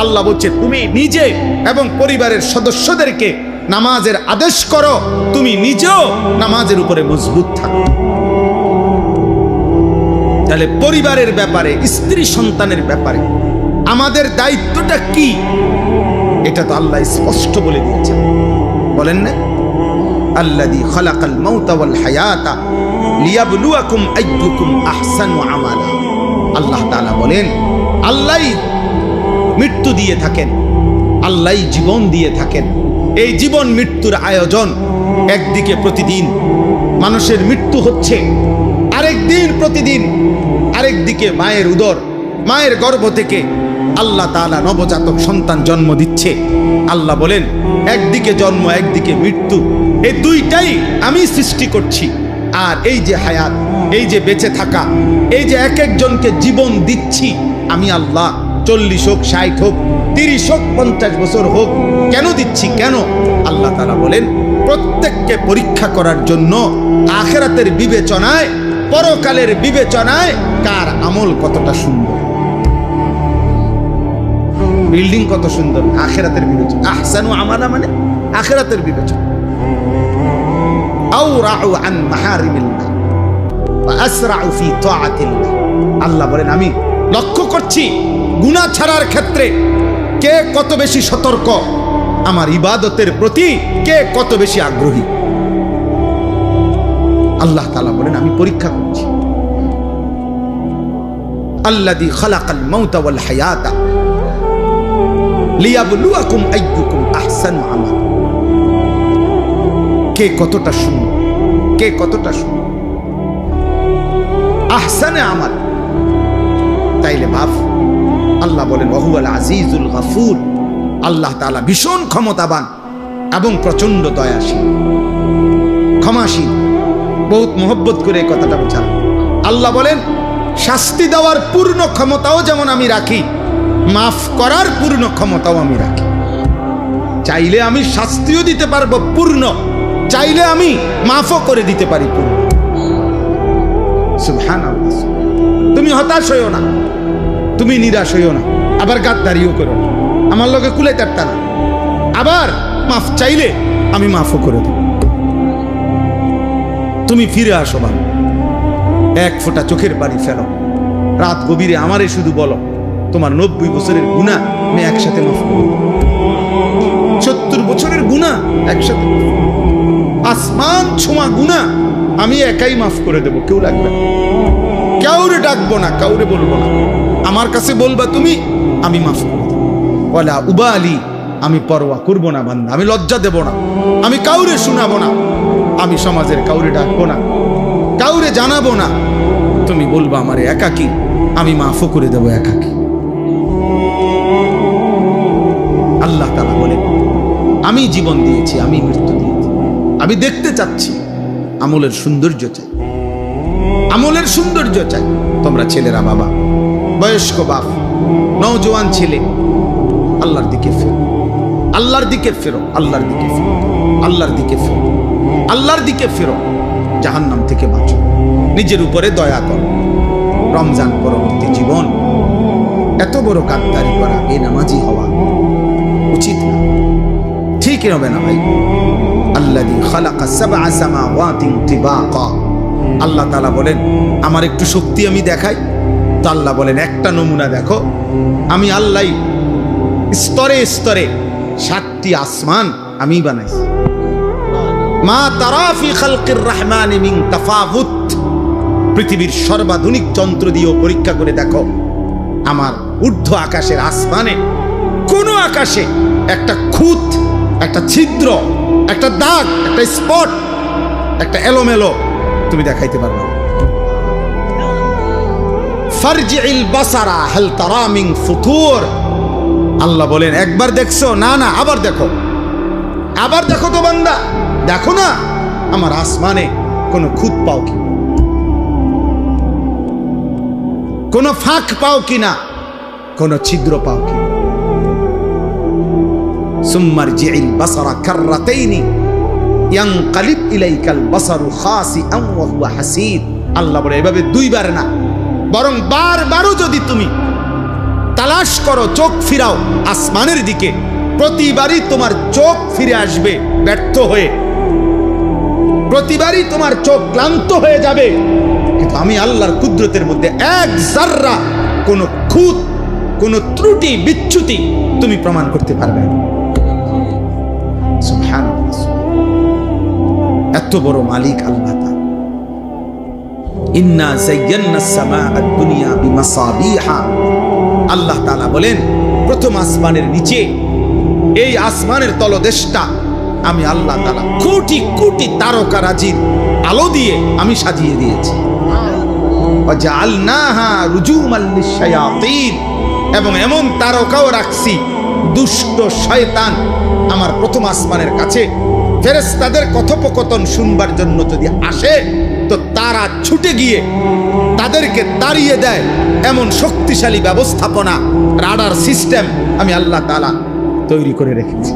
[SPEAKER 1] আল্লাহ বলছে তুমি নিজে এবং পরিবারের সদস্যদেরকে নামাজের আদেশ করো, তুমি নিজেও নামাজের উপরে মজবুত থাকো। তাহলে পরিবারের ব্যাপারে, স্ত্রী সন্তানের ব্যাপারে আমাদের দায়িত্বটা কি, এটা তো আল্লাহ স্পষ্ট বলে দিয়েছেন। বলেন না, আল্লাযী খালাকাল মাউতা ওয়াল হায়াতা লিয়াবলুয়াকুম আইয়ুকুম আহসানু আমালা। আল্লাহ তাআলা বলেন আল্লাহই মৃত্যু দিয়ে থাকেন, আল্লাহই জীবন দিয়ে থাকেন। এই জীবন মৃত্যুর আয়োজন, একদিকে প্রতিদিন মানুষের মৃত্যু হচ্ছে, আরেকদিন প্রতিদিন আরেকদিকে মায়ের উদর, মায়ের গর্ভ থেকে আল্লাহ তাআলা নবজাতক সন্তান জন্ম দিচ্ছে। আল্লাহ বলেন একদিকে জন্ম একদিকে মৃত্যু, এই দুইটাই আমি সৃষ্টি করছি। আর এই যে হায়াত, এই যে বেঁচে থাকা, এই যে এক একজনকে জীবন দিচ্ছি আমি আল্লাহ, 40 হোক, 60 হোক, 30 হোক, 50 বছর হোক, কেন দিচ্ছি? কেন? আল্লাহ তাআলা বলেন প্রত্যেককে পরীক্ষা করার জন্য, আখিরাতের বিবেচনায়, পরকালের বিবেচনায় কার আমল কতটা সুন্দর, বিল্ডিং কত সুন্দর, আখিরাতের বিবেচনা। আহসানু আমালা মানে আখিরাতের বিবেচনা। আওরাউ আন মাহারিমিল্লাহ ওয়া আসরাউ ফি তাআতিল্লাহ। আল্লাহ বলেন আমি লক্ষ্য করছি গুনাহ ছাড়ার ক্ষেত্রে কে কত বেশি সতর্ক, আমার ইবাদতের প্রতি কে কত বেশি আগ্রহী। আল্লাহ তাআলা বলেন আমি পরীক্ষা করছি। আল্লাযী খালাকাল মাউতা ওয়াল হায়াতা লিয়াবলুয়াকুম আইয়ুকুম আহসানু আমালা। কে কতটা সুন্দর, কে কতটা সুন্দর, আহসানে আমাল। তাইলে বাপ আল্লাহ বলেন ওয়াহুয়াল আজিজুল গফুর। আল্লাহ তাআলা ভীষণ ক্ষমতাবান এবং প্রচন্ড দয়াশীল, ক্ষমাশীল। বহুত মোহব্বত করে এই কথাটা বোঝান। আল্লাহ বলেন শাস্তি দেওয়ার পূর্ণ ক্ষমতাও যেমন আমি রাখি, মাফ করার পূর্ণ ক্ষমতাও আমি রাখি। চাইলে আমি শাস্তিও দিতে পারবো পূর্ণ, চাইলে আমি মাফও করে দিতে পারি পূর্ণ। সুবহানাল্লাহ। তুমি হতাশ হইও না, তুমি নিরাশ হইও না, আবার গাদ্দারিও করো না, আমার লগে কুলাইতারতা না। আবার মাফ চাইলে আমি মাফও করে দেব। তুমি ফিরে আসো বাবা, এক ফোঁটা চোখের পানি ফেলো, রাত গভীরে আমারে শুধু বলো তোমার 90 বছরের গুনাহ আমি একসাথে মাফ করব, 70 বছরের গুনাহ একসাথে, আসমান ছোঁয়া গুনাহ আমি একাই মাফ করে দেব, কেউ লাগবে না, কাউরে ডাকবো না, কাউরে বলবো না, আমার কাছে বলবা তুমি, আমি মাফ করে দেব। ওয়ালা উবালি, আমি পরোয়া করবো না বান্দা, আমি লজ্জা দেব না, আমি কাউরে শোনাবো না, আমি সমাজের কাউরে ডাকবো না, কাউরে জানাবো না, তুমি বলবা আমারে একাকী, আমি মাফও করে দেব একাকী। আল্লাহ তাআলা বলেন আমি জীবন দিয়েছি, আমি মৃত্যু দিয়েছি, আমি দেখতে চাচ্ছি, আমলের সৌন্দর্য চাই, আমলের সৌন্দর্য চাই। তোমরা ছেলেরা, বাবা, বয়স্ক বাপ, নওজোয়ান ছেলে, আল্লাহর দিকে ফেরো, আল্লাহর দিকে ফেরো, আল্লাহর দিকে ফেরো, আল্লাহর দিকে ফেরো, আল্লাহর দিকে ফেরো। জাহান্নাম থেকে বাঁচো, নিজের উপরে দয়া করো। রমজান পরবর্তী জীবন এত বড় গাদ্দারি করা, বেনামাজি হওয়া উচিত না, ঠিক হবে না ভাই। আল্লাযী খালাকা সাবআ সামাওয়াতিন তিবাকা। আল্লাহ তাআলা বলেন আমার একটু শক্তি আমি দেখাই তো। আল্লাহ বলেন একটা নমুনা দেখো, আমি আল্লাহ স্তরে স্তরে 7টি আসমান আমি বানাইছি। মা তারা ফি খালকির রহমানি মিন তাফাউত। পৃথিবীর সর্বাধুনিক যন্ত্র দিয়েও পরীক্ষা করে দেখো, আমার ঊর্ধ্ব আকাশের আসমানে কোন আকাশে একটা খুঁত, একটা ছিদ্র, একটা দাগ, একটা স্পট, একটা এলোমেলো তুমি দেখাইতে পারবে না। ফারজিল বাসারা হাল তারা মিন ফুতুর। আল্লাহ বলেন একবার দেখছো? না না, আবার দেখো, আবার দেখো তো বান্দা, দেখো না আমার আসমানে কোনো খুঁত পাও কি, কোনো ফাঁক পাও কিনা, কোনো ছিদ্র পাও কি। সুম্মারজিল বাসারা কাররাতাইনি ইয়ানকালিব ইলাইকাল বাসারু খাসিআন ওয়া হুয়া হাসীর। আল্লাহ বলে এভাবে দুইবার না, বরং বারবারও যদি তুমি তালাশ করো, চোখ ফিরাও আসমানের দিকে, প্রতিবারই তোমার চোখ ফিরে আসবে ব্যর্থ হয়ে, প্রতিবারই তোমার চোখ ক্লান্ত হয়ে যাবে, কিন্তু আমি আল্লাহর কুদরতের মধ্যে এক জাররা কোন খুঁত, কোন ত্রুটি বিচ্যুতি তুমি প্রমাণ করতে পারবে না। সুবহানাল্লাহ, এত বড় মালিক আল্লাহ তাআলা। ইন্না যায়্যানাস সামাআদ দুনিয়া বিমাসাবিহা। আল্লাহ তাআলা বলেন প্রথম আসমানের নিচে, এই আসমানের তলদেশটা আমি আল্লাহ তাআলা কোটি কোটি তারকারাজির আলো দিয়ে আমি সাজিয়ে দিয়েছি। ওয়াজআলনাহা রুজুমান লিশ-শায়াতিন, এবং এমন তারকাও রাখছি দুষ্ট শয়তান আমার প্রথম আসমানের কাছে ফেরেশতাদের কথোপকথন শুনবার জন্য যদি আসে, তো তারা ছুটে গিয়ে তাদেরকে তাড়িয়ে দেয় এমন শক্তিশালী ব্যবস্থাপনা, রাডার সিস্টেম আমি আল্লাহ তাআলা তৈরি করে রেখেছি।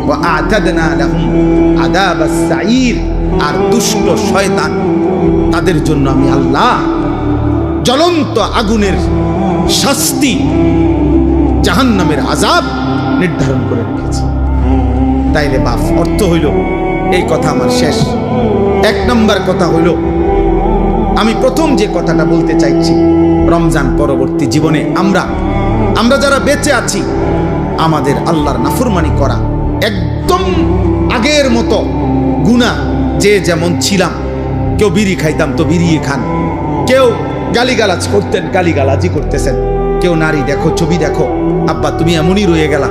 [SPEAKER 1] ওয়া আ'তাদনা লাহুম আযাবাস সাঈর, আর দুষ্ট শয়তান তাদের জন্য আমি আল্লাহ জ্বলন্ত আগুনের শাস্তি, জাহান্নামের আযাব নির্ধারণ করে রেখেছি। তাইলে বাপ, অর্থ হইল এই কথা আমার শেষ। এক নম্বর কথা হইল, আমি প্রথম যে কথাটা বলতে চাইছি, রমজান পরবর্তী জীবনে আমরা যারা বেঁচে আছি, আমাদের আল্লাহর নাফরমানি করা একদম আগের মতো গুনাহ। যে যেমন ছিলাম, কেউ বিড়ি খাইতাম তো বিড়ি খান, কেউ গালিগালাজ করতেন গালিগালাজি করতেছেন, কেউ নারী দেখো ছবি দেখো আব্বা তুমি এমনই রয়ে গেলা,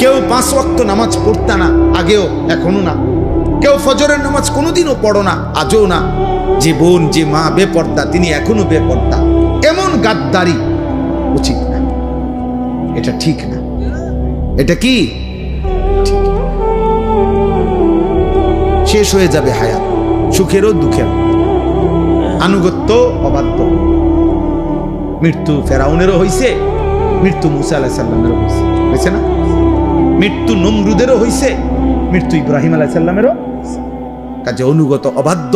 [SPEAKER 1] কেউ 5 ওয়াক্ত নামাজ পড়তা না আগেও এখনো না, কেউ ফজরের নামাজ কোনোদিনও পড়ো না আজও না, যে বোন যে মা বেপর্দা তিনি এখনো বেপর্দা। এমন গাদ্দারি উচিত না, এটা ঠিক না। এটা কি ঠিক? শেষ হয়ে যাবে হায়াত, সুখেরও দুঃখেরও, আনুগত্য অবাধ্য। মৃত্যু ফেরাউনেরও হইছে, মৃত্যু মুসা আলাইহিস সালামেরও হইছে না, মৃত্যু নমরুদেরও হইছে, মৃত্যু ইব্রাহিম আলাইহিস সালামেরও। কাজে অনুগত অবাধ্য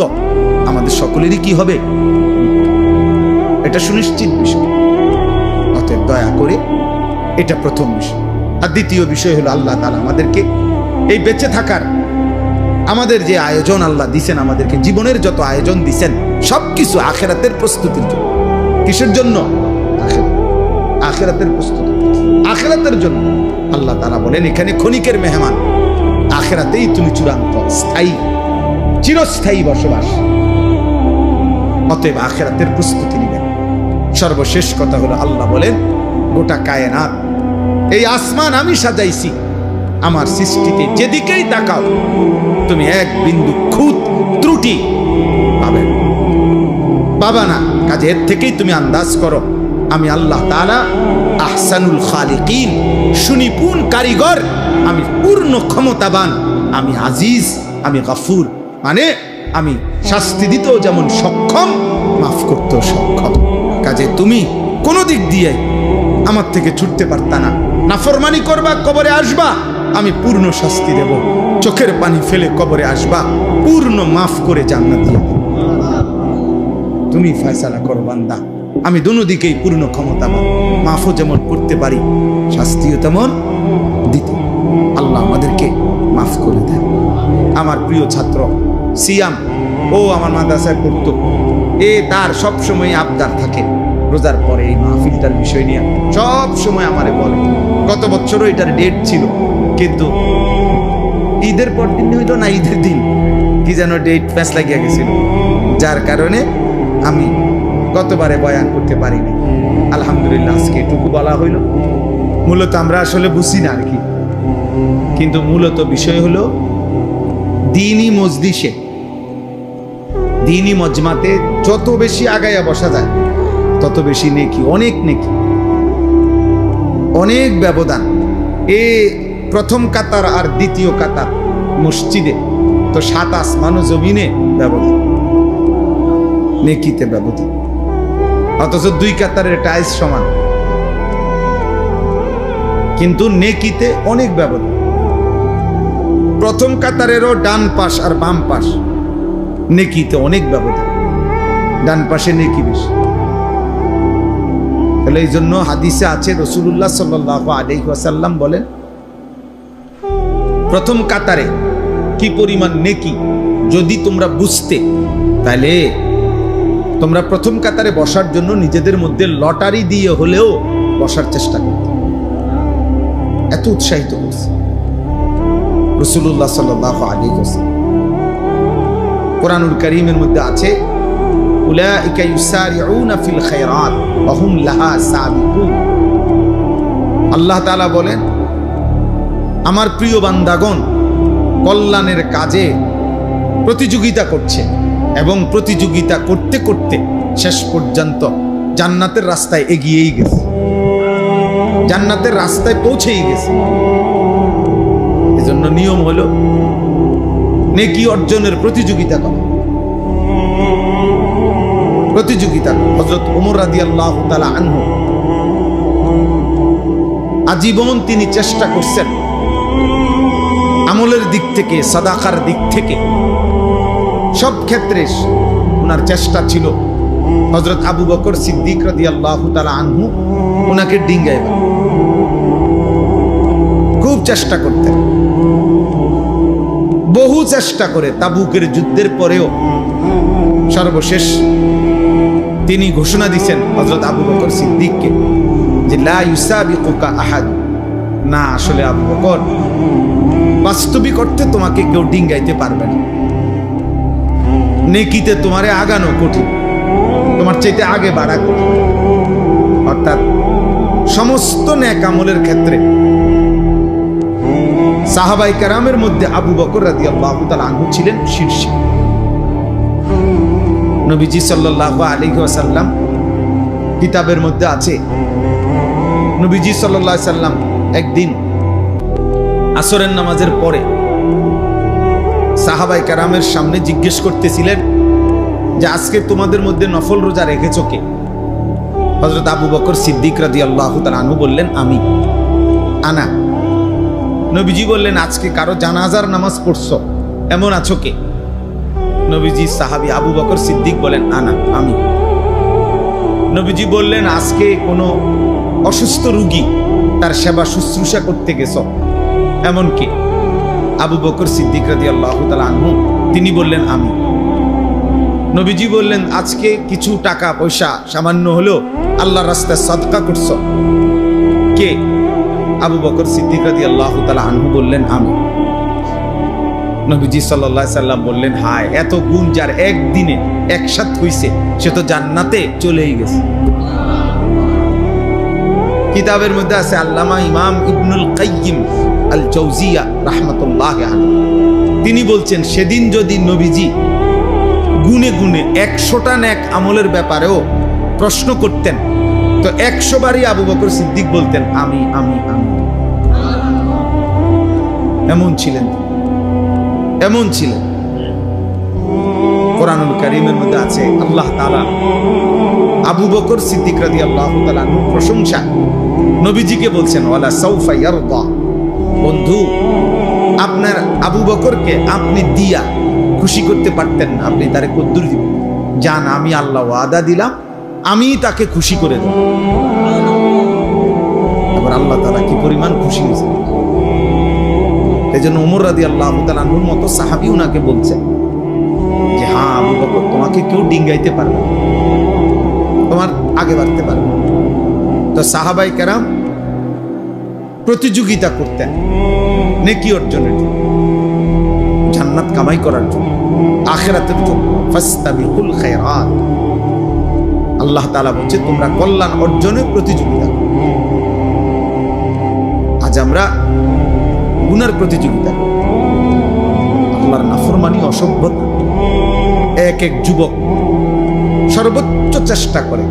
[SPEAKER 1] আমাদের সকলেরই কি হবে, এটা সুনিশ্চিত বিষয়। অতএব দয়া করে এটা প্রথম বিষয়। আর দ্বিতীয় বিষয় হলো, আল্লাহ তাআলা আমাদেরকে এই বেঁচে থাকার আমাদের যে আয়োজন আল্লাহ দিছেন, আমাদেরকে জীবনের যত আয়োজন দিছেন সবকিছু আখিরাতের প্রস্তুতির জন্য। কিসের জন্য? আখিরাতের প্রস্তুতি, আখিরাতের জন্য। আল্লাহ তাআলা বলেন এখানে ক্ষণিকের মেহমান, আখিরাতেই তুমি চূড়ান্ত স্থায়ী চিরস্থায়ী বসবাস। অতএব আখিরাতের প্রস্তুতি নেবেন। সর্বশেষ কথা হলো, আল্লাহ বলেন গোটা কায়নাত, এই আসমান আমি সাজাইছি, আমার সৃষ্টিতে যেদিকেই তাকাও তুমি এক বিন্দু খুঁত ত্রুটি পাবে না। কাজে এর থেকেই তুমি আন্দাজ করো আমি আল্লাহ তাআলা আহসানুল খালিকিন, সুনিপুণ কারিগর, আমি পূর্ণ ক্ষমতাবান, আমি আজিজ, আমি গফুর, মানে আমি শাস্তি দিতেও যেমন সক্ষম, মাফ করতেও সক্ষম। কাজে তুমি কোনো দিক দিয়ে আমার থেকে ছুটতে পারতা না। নাফরমানি করবা, কবরে আসবা, আমি পূর্ণ শাস্তি দেব। চোখের পানি ফেলে কবরে আসবা, পূর্ণ মাফ করে জান্নাত দিয়ে দেব। তুমি ফয়সালা করো বান্দা, আমি দুনো দিকেই পূর্ণ ক্ষমতাবান, মাফও যেমন করতে পারি, শাস্তিও তেমন দিতে। আল্লাহ আমাদেরকে মাফ করে দেন। আমার প্রিয় ছাত্র সিয়াম, ও আমার মাদ্রাসায় পড়তো, তার সব সময় আবদার থাকে রোজার পরে এই মাহফিলটার বিষয় নিয়ে সব সময় আমারে বলে। গত বছরও এটার ডেট ছিল, কিন্তু ঈদের পর দিন হইল না, ঈদের দিন কি যেন ডেট প্যাঁচ লাগিয়ে গেছিল, যার কারণে আমি গতবারে বয়ান করতে পারিনি। আলহামদুলিল্লাহ আজকে এটুকু বলা হইল। মূলত আমরা আসলে বুঝি না আর কি, কিন্তু মূলত বিষয় হলো দ্বীনি মজলিসে, দ্বীনি মজমাতে যত বেশি আগাইয়া বসা যায় তত বেশি নেকি, অনেক নেকি, অনেক ব্যবধান। এ প্রথম কাতার আর দ্বিতীয় কাতার মসজিদে তো 7 আসমান ও জমিনে ব্যবধান, নেকিতে ব্যবধান। অথচ 2 কাতারের টাইলস সমান, কিন্তু নেকিতে অনেক ব্যবধান। প্রথম কাতারেরও ডান পাশ আর বাম পাশ, নেকিতে অনেক ব্যবধান, ডান পাশে নেকি বেশি। তাহলে এই জন্য হাদিসে আছে, রাসূলুল্লাহ সাল্লাল্লাহু আলাইহি ওয়াসাল্লাম বলেন, প্রথম কাতারে কি পরিমাণ নেকি যদি তোমরা বুঝতে, তাহলে তোমরা প্রথম কাতারে বসার জন্য নিজেদের মধ্যে লটারি দিয়ে হলেও বসার চেষ্টা করতে। এত উৎসাহিত করছে রাসূলুল্লাহ সাল্লাল্লাহু আলাইহি ওয়াসাল্লাম। কুরআনুল কারীমের মধ্যে আছে, উলাইকা ইউসারিউনা ফিল খায়রাত ওয়া হুম লাহা সাবিকুন। আল্লাহ তাআলা বলেন, আমার প্রিয় বান্দাগণ কল্যাণের কাজে প্রতিযোগিতা করছে এবং প্রতিযোগিতা করতে করতে শেষ পর্যন্ত জান্নাতের রাস্তায় এগিয়েই গেছে, জান্নাতের রাস্তায় পৌঁছেই গেছে। এজন্য নিয়ম হলো নেকি অর্জনের প্রতিযোগিতা করা, প্রতিযোগিতা। হযরত ওমর রাদিয়াল্লাহু তাআলা আনহু আজীবন তিনি চেষ্টা করছেন আমলের দিক থেকে, সাদাকার দিক থেকে, সব ক্ষেত্রে ওনার চেষ্টা ছিল হযরত আবু বকর সিদ্দিক রাদিয়াল্লাহু তাআলা আনহু ওনাকে ডিঙ্গাইবেন। খুব চেষ্টা করতেন, বহু চেষ্টা করে তাবুকের যুদ্ধের পরেও সর্বশেষ তিনি ঘোষণা দিয়েছেন হযরত আবু বকর সিদ্দিককে যে লা ইউসাবিকুকা আহাদ, না আসলে আবু বকর, বাস্তবিক অর্থে তোমাকে কেউ ডিঙ্গাইতে পারবে না, নেকিতে তোমারে আগানো কঠিন, তোমার চাইতে আগে বাড়া কঠিন। অর্থাৎ সমস্ত নেক আমলের ক্ষেত্রে সাহাবায়ে কেরামের মধ্যে আবু বকর রাদিয়াল্লাহু তাআলা আনহু ছিলেন শীর্ষে। নবীজি সাল্লাল্লাহু আলাইহি ওয়াসাল্লাম কিতাবের মধ্যে আছে, নবীজি সাল্লাল্লাহু আলাইহি ওয়াসাল্লাম একদিন আসরের নামাজের পরে সাহাবায়ে কেরামের সামনে জিজ্ঞেস করতেছিলেন যে আজকে তোমাদের মধ্যে নফল রোজা রেখেছো কে? হযরত আবু বকর সিদ্দিক রাদিয়াল্লাহু তাআলা আনহু বললেন, আমি, আনা। নবীজি বললেন, আজকে কারো জানাজার নামাজ পড়ছো এমন আছো কে? নবীজি সাহাবী আবু বকর সিদ্দিক বলেন, আনা, আমি। নবীজি বললেন, আজকে কোনো অসুস্থ রোগী তার সেবা শুশ্রূষা করতে গেছো এমন কে? আবু বকর সিদ্দিক রাদিয়াল্লাহু তাআলা আনহু তিনি বললেন, আমি। নবীজি বললেন, আজকে কিছু টাকা পয়সা সামান্য হলেও আল্লাহর রাস্তায় সাদকা করছো কে? আবু বকর সিদ্দিক রাদিয়াল্লাহু তাআলা আনহু বললেন, আমি। নবীজি সাল্লাল্লাহু আলাইহি সাল্লাম বললেন, হায়, এত গুণ যার একদিনে একসাথ হইছে সে তো জান্নাতে চলেই গেছে। কিতাবের মধ্যে আছে, আল্লামা ইমাম ইবনুল কাইয়িম আল জাওজিয়া রাহমাতুল্লাহি আলাইহি তিনি বলছেন, সেদিন যদি নবীজি গুনে গুনে 100টা নেক আমলের ব্যাপারেও প্রশ্ন করতেন তো 100 বারই আবু বকর সিদ্দিক বলতেন, আমি, আমি, আমি। এমন ছিলেন, এমন ছিলেন। কোরআনুল কারীমের মধ্যে আছে, আল্লাহ তাআলা আবু বকর সিদ্দিক রাদিয়াল্লাহু তাআলা আনহুর প্রশংসা নবীজিকে বলছেন, ওয়ালা সাউফা ইয়ারদা, বন্ধু আপনার আবু বকরকে আপনি দিয়া খুশি করতে পারতেন না, আপনি তারে কদ্দুর দিবেন, জান আমি আল্লাহ ওয়াদা দিলাম আমি তাকে খুশি করে দেব। এবার আল্লাহ তাআলা কি পরিমাণ খুশি হয়েছে। এই জন্য ওমর রাদিয়াল্লাহু তাআলা আনহুর মতো সাহাবী উনাকে বলছেন যে, হ্যাঁ আবু বকর, তোমাকে কেউ ডিঙ্গাইতে পারবে না, তোমার আগে বাড়তে পারবে। তো সাহাবায়ে কেরাম প্রতিযোগিতা করতেন নেকি অর্জনের জন্য, জান্নাত কামাই করার জন্য, আখিরাতের জন্য। ফাস্তাবিকুল খায়রাত, আল্লাহ তাআলা বলছে তোমরা কল্যাণ অর্জনে প্রতিযোগিতা করো। আজ আমরা গুনার প্রতিযোগিতা করি, আল্লাহর নাফরমানি, অসভ্যতা। এক এক যুবক সর্বোচ্চ চেষ্টা করে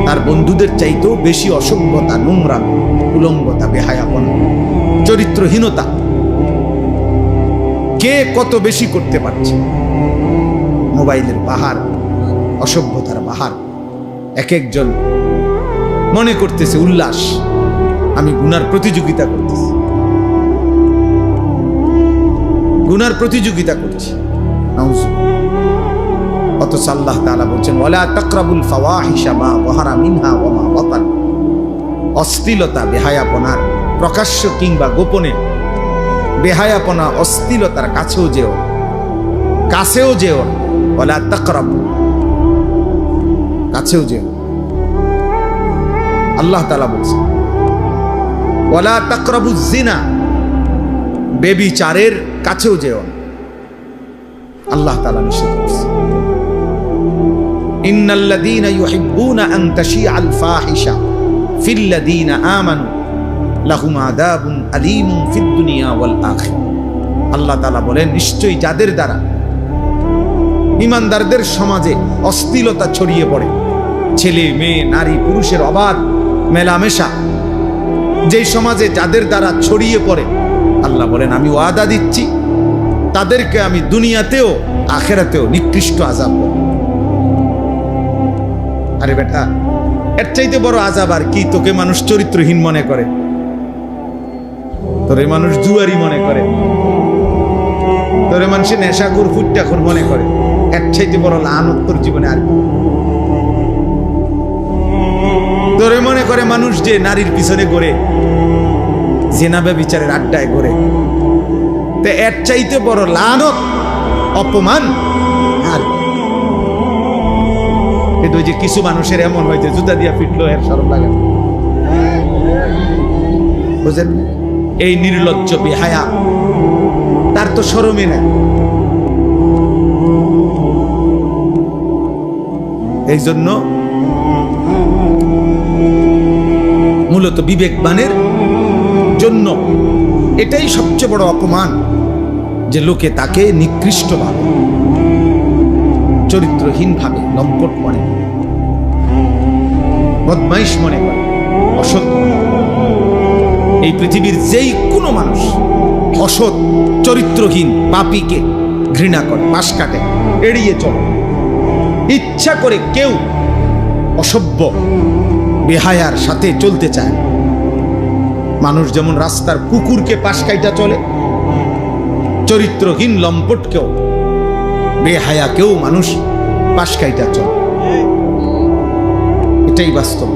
[SPEAKER 1] তার বন্ধুদের চাইতেও বেশি অসভ্যতা, নোংরা, উলঙ্গতা, বেহায়াপনা, চরিত্রহীনতা কে কত বেশি করতে পারছে। মোবাইলের বাহার, অসভ্যতার বাহার। এক একজন মনে করতেছে উল্লাস, আমি গুনার প্রতিযোগিতা করতেছি, গুনার প্রতিযোগিতা করছি। অথচ আল্লাহ তাআলা বলছেন ওয়ালা তাকরাবুল ফাওয়াহিশা মা যাহারা মিনহা ওয়া মা বাতান। অশ্লীলতা, বেহায়াপনার প্রকাশ্য কিংবা গোপনে বেহায়াপনা, অশ্লীলতার কাছেও যেও, কাছেও যেও। ওয়ালা তাকরাবু, কাছেও যেও। আল্লাহ তাআলা বলছেন ওয়ালা তাকরাবুজ জিনা, বেবিচারের কাছেও যেও। আল্লাহ তাআলা নিষেধ করেছেন ইন্নাল্লাযীনা ইউহিব্বুনা আন তাশিআল ফাহিশা ফিল্লাযীনা আমানু লাহুম আযাবুন আলীমুন ফিদ দুনিয়া ওয়াল আখিরাহ। আল্লাহ তাআলা বলেন নিশ্চয়ই যাদের দ্বারা ঈমানদারদের সমাজে অশ্লীলতা ছড়িয়ে পড়ে, ছেলে মেয়ে নারী পুরুষের অবাধ মেলামেশা যেই সমাজে যাদের দ্বারা ছড়িয়ে পড়ে, আল্লাহ বলেন আমি ওয়াদা দিচ্ছি তাদেরকে আমি দুনিয়াতেও আখিরাতেও নিকৃষ্ট আযাব দেব। আরে বেটা, এর চাইতে বড় আযাব আর কি? তোকে মানুষ চরিত্রহীন মনে করে, তোরে মানুষ জুয়ারি মনে করে, তোরে মানুষে নেশাখোর ফুটটাখোর মনে করে। এর চাইতে বড় লানত তোর জীবনে আর কি? তোরে মনে করে মানুষ যে নারীর পিছনে ঘোরে, জিনা ব্যভিচারের আড্ডায় ঘোরে। তো এর চাইতে বড় লানত, অপমান আর কিন্তু ওই যে কিছু মানুষের এমন হয় যে জুতা দিয়া পিটলো এর শরম লাগে, বুঝেন? এই নির্লজ্জ বেহায়া, তার তো শরমই নেই। এই জন্য মূলত বিবেকবানের জন্য এটাই সবচেয়ে বড় অপমান যে লোকে তাকে নিকৃষ্ট ভাবে, চরিত্রহীন ভাবে, লম্পট মনে করে, বদমাইশ মনে করে, অসৎ। এই পৃথিবীর যেই কোনো মানুষ অসৎ, চরিত্রহীন, পাপীকে ঘৃণা করে, পাশ কাটে, এড়িয়ে চলে। ইচ্ছা করে কেউ অসভ্য বেহায়ার সাথে চলতে চায়। মানুষ যেমন রাস্তার কুকুরকে পাশ কাইটা চলে, চরিত্রহীন লম্পটকেও, বেহায়াকেও মানুষ পাশ কাইটা চলে। এটাই বাস্তব,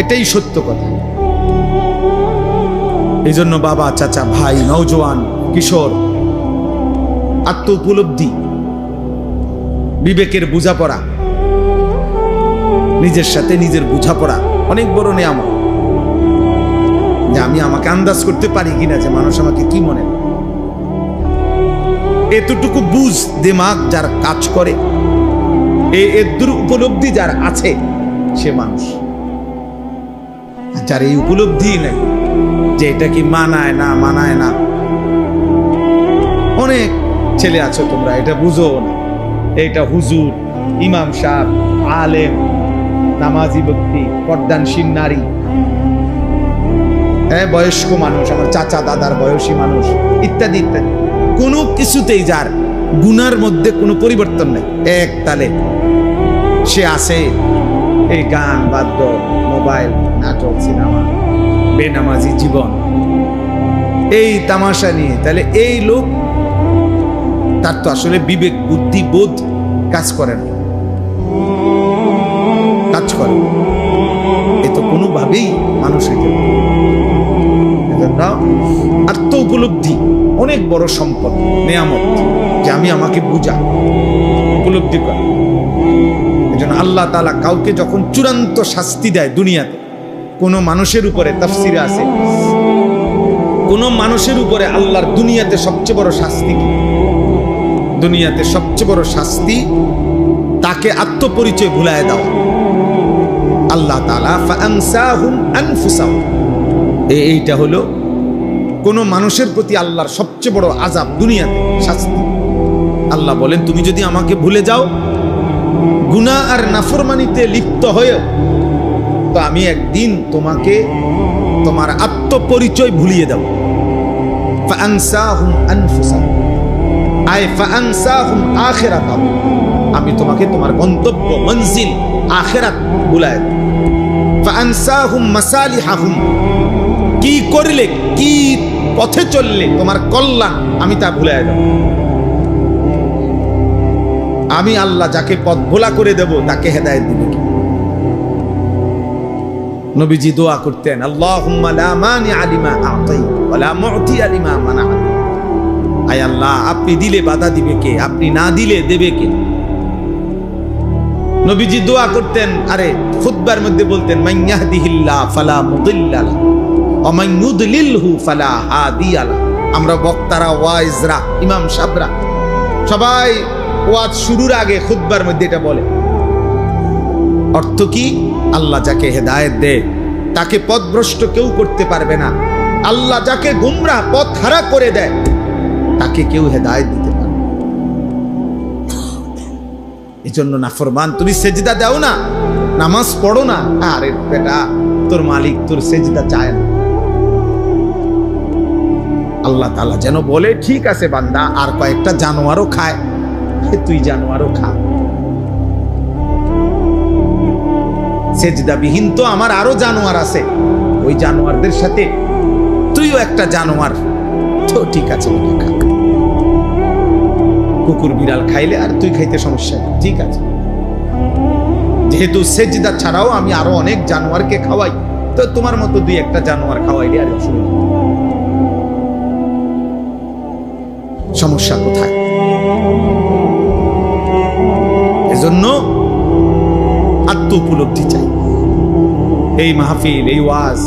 [SPEAKER 1] এটাই সত্য কথা। এই জন্য বাবা, চাচা, ভাই, নওজোয়ান, কিশোর, আত্ম উপলব্ধি, বিবেকের বোঝাপড়া, নিজের সাথে নিজের বোঝাপড়া অনেক বড় নিয়ামত। যে আমি আমাকে আন্দাজ করতে পারি কিনা যে মানুষ আমাকে কি মনে করে। এতটুকু বুঝ দিমাগ যার কাজ করে, এর উপলব্ধি যার আছে, সে মানুষ। যার এই উপলব্ধি নেই যে এটা কি মানায় না মানায় না, অনেক ছেলে আছো তোমরা এটা বুঝো না। এটা হুজুর, ইমাম সাহেব, আলেম, নামাজি ব্যক্তি, পর্দানশীল নারী, বয়স্ক মানুষ, আমার চাচা দাদার বয়সী মানুষ, ইত্যাদি ইত্যাদি, কোনো কিছুতেই যার গুনার মধ্যে কোনো পরিবর্তন নেই, এক তালে সে আছে এই গান, বাদ্য, মোবাইল, নাটক, সিনেমা, বেনামাজি জীবন, এই তামাশা নিয়ে। তাহলে এই লোক, তার তো আসলে বিবেক, বুদ্ধি, বোধ কাজ করে না, কাজ করে। এ তো কোনোভাবেই মানুষ হইতে পারে। এজন্য আত্ম উপলব্ধি অনেক বড় সম্পদ, নেয়ামত, যে আমি আমাকে বুঝা, উপলব্ধি করা। এজন্য আল্লাহ তাআলা কাউকে যখন চূড়ান্ত শাস্তি দেয় দুনিয়াতে, কোন মানুষের উপরে, তাফসিরে আছে, কোন মানুষের উপরে আল্লাহর দুনিয়াতে সবচেয়ে বড় শাস্তি কি? দুনিয়াতে সবচেয়ে বড় শাস্তি তাকে আত্মপরিচয় ভুলায় দাও। আল্লাহ তাআলা ফাআনসাহুম আনফুসাহুম, এইটা হলো কোন মানুষের প্রতি আল্লাহর সবচেয়ে বড় আযাব দুনিয়াতে, শাস্তি। আল্লাহ বলেন তুমি যদি আমাকে ভুলে যাও গুনাহ আর নাফরমানিতে লিপ্ত হয়ে তো আমি একদিন তোমাকে তোমার আত্মপরিচয় ভুলিয়ে দেব। ফাআনসাহুম আনফুসাহুম আই ফাআনসাহুম আখিরাতাহুম, আমি তোমাকে তোমার গন্তব্য মঞ্জিল আখিরাত ভুলায় দেব। ফাআনসাহুম মাসালিহাহুম, কি করলে কি পথে চললে তোমার কল্যাণ আমি তা ভুলায় দেব। আমি আল্লাহ যাকে পথ ভোলা করে দেব তাকে হেদায়েত দিবে কি? নবীজি দোয়া করতেন, আল্লাহুম্মা লা মানিআ লিমা আ'তাইতা ওয়া লা মু'তিয়া লিমা মানা'তা। আয় আল্লাহ, আপনি দিলে বাধা দিবে কে, আপনি না দিলে দেবে কে? নবীজি দোয়া করতেন, আরে খুতবার মধ্যে বলতেন, মান ইয়াহদিহিল্লাহ ফালা মুদিল্লা লাহু ওয়া মান ইউদ্লিলহু ফালা হাদিয়া লাহু। আমরা বক্তারা, ওয়াইজরা, ইমাম সাহেবরা সবাই ওয়াজ শুরুর আগে খুতবার মধ্যে এটা বলে। অর্থ কি? আল্লাহ যাকে হেদায়েত দেয় তাকে পথভ্রষ্ট কেউ করতে পারবে না। আল্লাহ যাকে গুমরাহ পথ হারা করে দেয় তাকে কেউ হেদায়েত দিতে পারে। এই জন্য নাফরমান, তুমি সেজদা দাও না, নামাজ পড়ো না, আরে বেটা তোর মালিক তোর সেজদা চায় না। আল্লাহ তাআলা যেন বলে, ঠিক আছে বান্দা, আর কয়েকটা জানোয়ারও খায়, তুই জানোয়ারও খা। সেজদাবিহীন তো আমার আরো জানোয়ার আছে, ওই জানোয়ারদের সাথে তুইও একটা জানোয়ার, তো ঠিক আছে খা। কুকুর বিড়াল খাইলে আর তুই খাইতে সমস্যা নেই, ঠিক আছে, যেহেতু সেজদা ছাড়াও আমি আরো অনেক জানোয়ারকে খাওয়াই, তো তোমার মতো দুই একটা জানোয়ার খাওয়াইলে আর অসুবিধা, সমস্যা কোথায়? এজন্য আত্ম উপলব্ধি চাই। এই মাহফিল, এই ওয়াজ,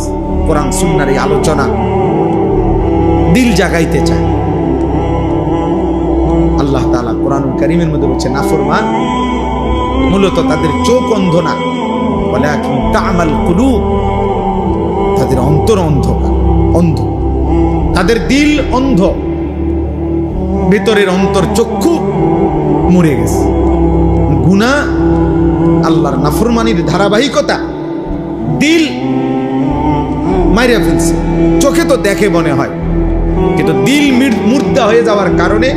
[SPEAKER 1] কোরআন সুন্নাহর এই আলোচনা দিল জাগাইতে চায়। আল্লাহ তাআলা কোরআনুল কারীমের মধ্যে বলছে, নাফরমান মূলত তাদের চোখ অন্ধ না, ওয়ালাকিন তা'মাল কুলুব, তাদের অন্তর অন্ধকার, অন্ধ, তাদের দিল অন্ধ, ভিতরের অন্তর চক্ষু মরে গেছে। গুনাহ, আল্লাহর নাফরমানির ধারাবাহিকতা দিল মাইরা ফেলছে। চোখে তো দেখে মনে হয়, কিন্তু দিল মুর্দা হয়ে যাওয়ার কারণে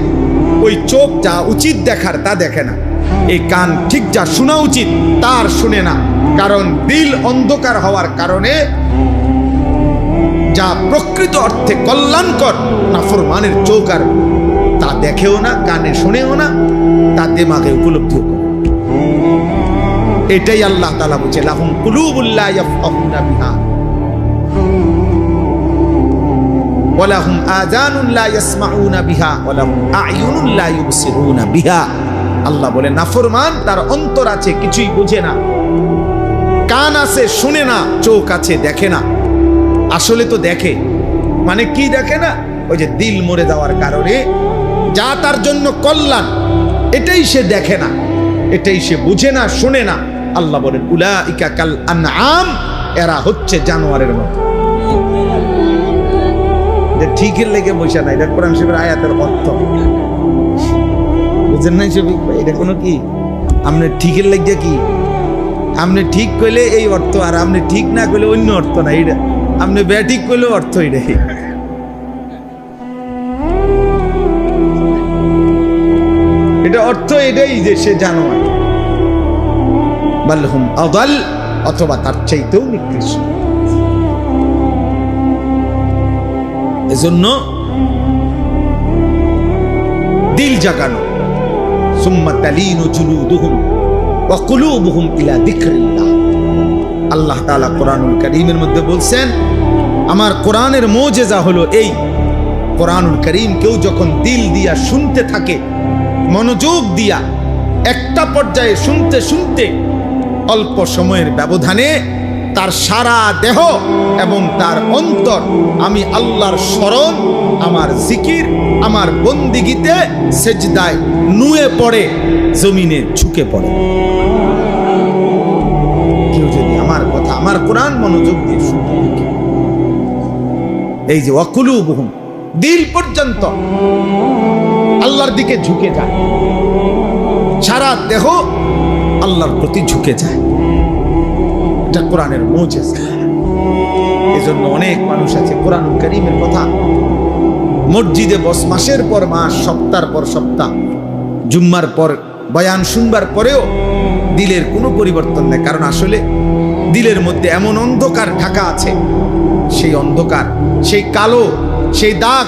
[SPEAKER 1] ওই চোখ যা উচিত দেখার তা দেখে না, এই কান ঠিক যা শোনা উচিত তার শুনে না, কারণ দিল অন্ধকার হওয়ার কারণে যা প্রকৃত অর্থে কল্যাণকর নাফরমানের চোখ আর তা দেখেও না, কানে শুনেও না, তা দিমাগে উপলব্ধিও করে। এটাই আল্লাহ তাআলা বলছে, লাহুম কুলুবুল লা ইয়াফকাহুনা বিহা ওয়া লাহুম আযানুন লা ইয়াসমাউনা বিহা ওয়া লাহুম আ'য়ুনুন লা ইউবসিরুনা বিহা। আল্লাহ বলে, নাফরমান তার অন্তর আছে কিছুই বুঝে না, কান আছে শুনে না, চোখ আছে দেখে না। আসলে তো দেখে, মানে কি দেখে না? ওই যে দিল মরে যাওয়ার কারণে যা তার জন্য কল্যাণ এটাই সে দেখে না, এটাই সে বুঝে না, শুনে না। আল্লাহ বলেন, উলাইকা কাল আনআম, এরা হচ্ছে জানোয়ারের মতো। যে ঠিকের লেগে বসে না, এটা কোরআন শরীফের আয়াতের অর্থ, বুঝেন নাই শফিক ভাই? এটা কোনো কি আপনি ঠিকের লেগে কি আপনি ঠিক কইলে এই অর্থ, আর আপনি ঠিক না কইলে অন্য অর্থ না, এটা আপনি ব্যাঠিক কইলেও অর্থ এটাই। এটা অর্থ এটাই যে সে জানোয়ার, বাল হুম আদাল, অথবা তার চাইতেও নিকৃষ্ট। এজন্য দিল জাগানো, সুম্মা তালিনু জুলুদুহুম ওয়া কুলুবুহুম ইলা যিকরিল্লাহ। আল্লাহ তাআলা কোরআনুল কারীমের মধ্যে বলছেন, আমার কোরআনের মুজিজা হলো এই, কোরআনুল কারীম কেউ যখন দিল দিয়া শুনতে থাকে, মনোযোগ দিয়া একটা পর্যায়ে শুনতে শুনতে অল্প সময়ের ব্যবধানে তার সারা দেহ এবং তার অন্তর আমি আল্লাহর স্মরণ, আমার জিকির, আমার বন্দিগিতে সেজদায় নুয়ে পড়ে, জমিনে ঝুঁকে পড়ে। কেউ যদি আমার কথা, আমার কোরআন মনোযোগ দিয়ে শুনতে থাকে, এই যে ওয়াকুলুবুহুম, দিল পর্যন্ত আল্লাহর দিকে ঝুঁকে যায়, সারা দেহ আল্লাহর প্রতি ঝুঁকে যায়। এটা কোরআনের মুজিজা। এজন্য অনেক মানুষ আছে কোরআনুল কারীমের কথা মসজিদে বস মাসের পর মাস, সপ্তাহের পর সপ্তাহ, জুম্মার পর বয়ান শুনবার পরেও দিলের কোনো পরিবর্তন নেই। কারণ আসলে দিলের মধ্যে এমন অন্ধকার ঢাকা আছে, সেই অন্ধকার, সেই কালো, সেই দাগ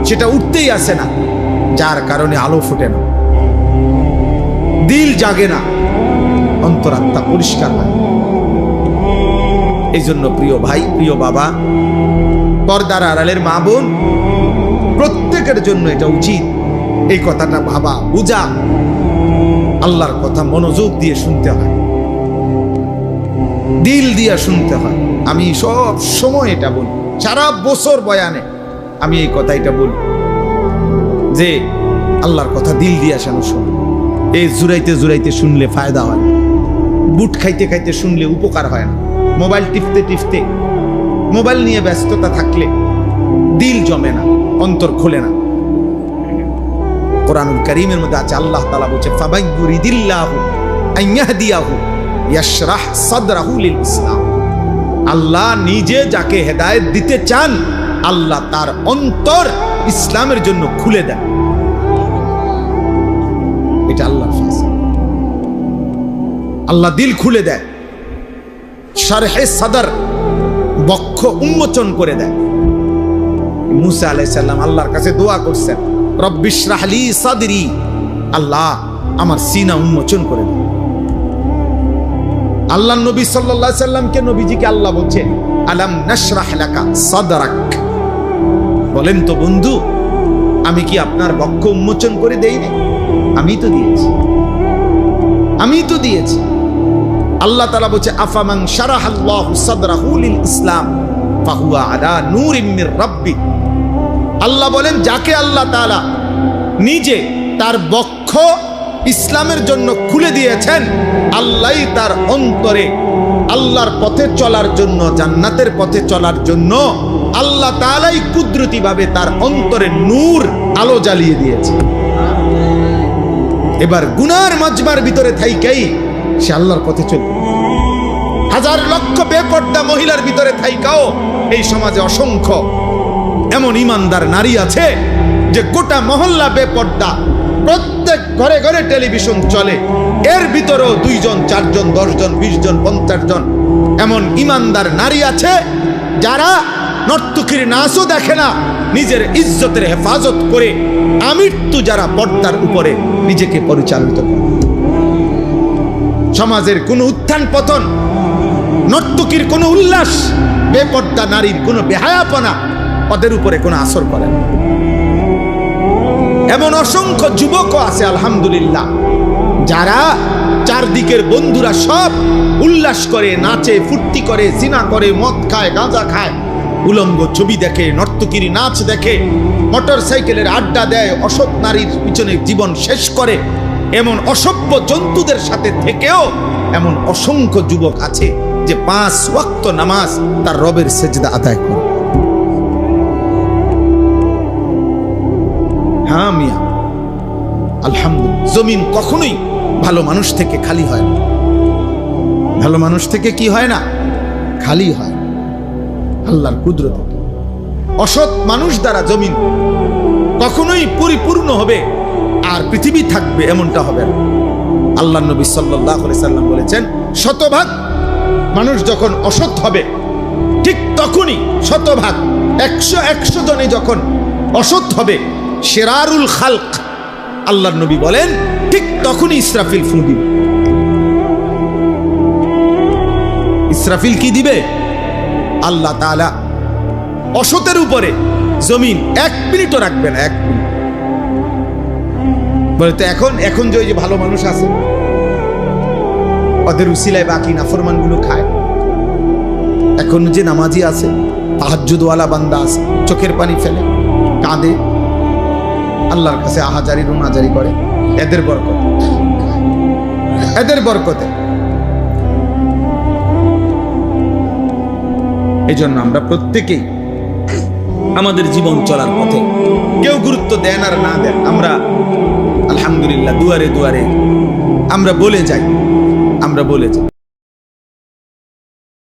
[SPEAKER 1] সেটা উঠতেই আসে না, যার কারণে আলো ফুটে না, দিল জাগে না, অন্তরাত্মা পরিষ্কার হয়। এই জন্য প্রিয় ভাই, প্রিয় বাবা, পর্দার আড়ালের মা বোন, প্রত্যেকের জন্য এটা উচিত এই কথাটা ভাবা, বুঝা, আল্লাহর কথা মনোযোগ দিয়ে শুনতে হয়, দিল দিয়ে শুনতে হয়। আমি সব সময় এটা বলি, সারা বছর বয়ানে আমি এই কথাটা বলি যে আল্লাহর কথা দিল দিয়ে শোনো। এই জুড়াইতে জুড়াইতে শুনলে ফায়দা হয়, বুট খাইতে খাইতে শুনলে উপকার হয় না, মোবাইল টিপতে টিপতে, মোবাইল নিয়ে ব্যস্ততা থাকলে দিল জমে না, অন্তর খোলে না। কোরআনুল কারীমের মধ্যে আছে, আল্লাহ তাআলা বলেছে ফাবাইয়ুরিদিল্লাহু আইয়াহদিয়াহু ইয়াশরাহ সাদরাহু লিল ইসলাম। আল্লাহ নিজে যাকে হেদায়েত দিতে চান, আল্লাহ তার অন্তর ইসলামের জন্য খুলে দেন। এটা আল্লাহর ফয়সালা। আল্লাহ দিল খুলে দেয়, শারহে সাদর, বক্ষ উন্মোচন করে দেয়। মুসা আলাইহিস সালাম আল্লাহর কাছে দোয়া করছেন, রব্বিশরাহ লি সাদরি, আল্লাহ আমার সিনা উন্মোচন করে দেন। আল্লাহ নবী সাল্লাল্লাহু আলাইহি সাল্লামকে, নবীজিকে আল্লাহ বলছে আলাম নাশরাহ লাকা সাদরাক, বলেন তো বন্ধু, আমি কি আপনার বক্ষ উন্মোচন করে দেইনি? আমি তো দিয়েছি, আমি তো দিয়েছি। আল্লাহ তাআলা বলছে আফামান শারাহাল্লাহু সাদরাহু লিল ইসলাম ফাহুয়া আলা নূরিম মির রাব্বি। আল্লাহ বলেন, যাকে আল্লাহ তাআলা নিজে তার বক্ষ ইসলামের জন্য খুলে দিয়েছেন, আল্লাহই তার অন্তরে আল্লাহর পথে চলার জন্য, জান্নাতের পথে চলার জন্য আল্লাহ তাআলাই কুদরতি ভাবে তার অন্তরে নূর, আলো জ্বালিয়ে দিয়েছে। এবার গুনার মাজমার ভিতরে থাইকাই সে আল্লাহর পথে চলবে। হাজার লক্ষ বেপর্দা মহিলার ভিতরে থাইকাও এই সমাজে অসংখ্য এমন ইমানদার নারী আছে যে গোটা মহল্লা বেপর্দা, প্রত্যেক ঘরে ঘরে টেলিভিশন চলে, এর ভিতরেও 2 জন 4 জন 10 জন 20 জন 50 জন এমন ইমানদার নারী আছে যারা নর্তকীর নাচও দেখে না, নিজের ইজ্জতের হেফাজত করে আমৃত্যু যারা পর্দার উপরে নিজেকে পরিচালিত করে। সমাজের কোনো উত্থান পতন, নর্তকীর কোনো উল্লাস, বেপর্দা নারীর কোনো বেহায়াপনা ওদের উপরে কোনো আসর করে না। এমন অসংখ্য যুবকও আছে আলহামদুলিল্লাহ, যারা চারদিকের বন্ধুরা সব উল্লাস করে, নাচে, ফুর্তি করে, জিনা করে, মদ খায়, গাঁজা খায়, উলঙ্গ ছবি দেখে, নর্তকীর নাচ দেখে, মোটর সাইকেলের আড্ডা দেয়, অসৎ নারীর পিছনে জীবন শেষ করে, এমন অসভ্য জন্তুদের সাথে থেকেও এমন অসংখ্য যুবক আছে যে 5 ওয়াক্ত নামাজ তার রবের সেজদা আদায় করে। হ্যাঁ মিয়া, আলহামদুলিল্লাহ, জমিন কখনোই ভালো মানুষ থেকে খালি হয় না। ভালো মানুষ থেকে কি হয় না? খালি হয়। আল্লাহর কুদরত। অসৎ মানুষ দ্বারা জমিন কখনোই পরিপূর্ণ হবে আর পৃথিবী থাকবে এমনটা হবে না। আল্লাহ নবী সাল্লাল্লাহু আলাইহি সাল্লাম বলেছেন, শতভাগ মানুষ যখন অসৎ হবে, ঠিক তখনই শতভাগ 100 জনে যখন অসৎ হবে, শিরারুল খালক, আল্লাহর নবী বলেন ঠিক তখনই ইসরাফিল ফু দিবে। ইসরাফিল কি দিবে? আল্লাহ তাআলা অসতের উপরে জমিন 1 মিনিটও রাখবে না। 1 মিনিট বলে তো এখন যে ওই যে ভালো মানুষ আছে, ওদের উসিলায় বাকি নাফরমানগুলো খায়। এখন যে নামাজি আছে, তাহাজ্জুদওয়ালা বান্দা আছে, চোখের পানি ফেলে, কাঁদে, আল্লাহর কাছে আহাজারি রুনাজারি করে, এদের বরকত, এদের বরকতে। এই জন্য আমরা প্রত্যেকেই আমাদের জীবন চলার পথে কেউ গুরুত্ব দেন আর না দেন, আমরা আলহামদুলিল্লাহ দুয়ারে দুয়ারে আমরা বলে যাই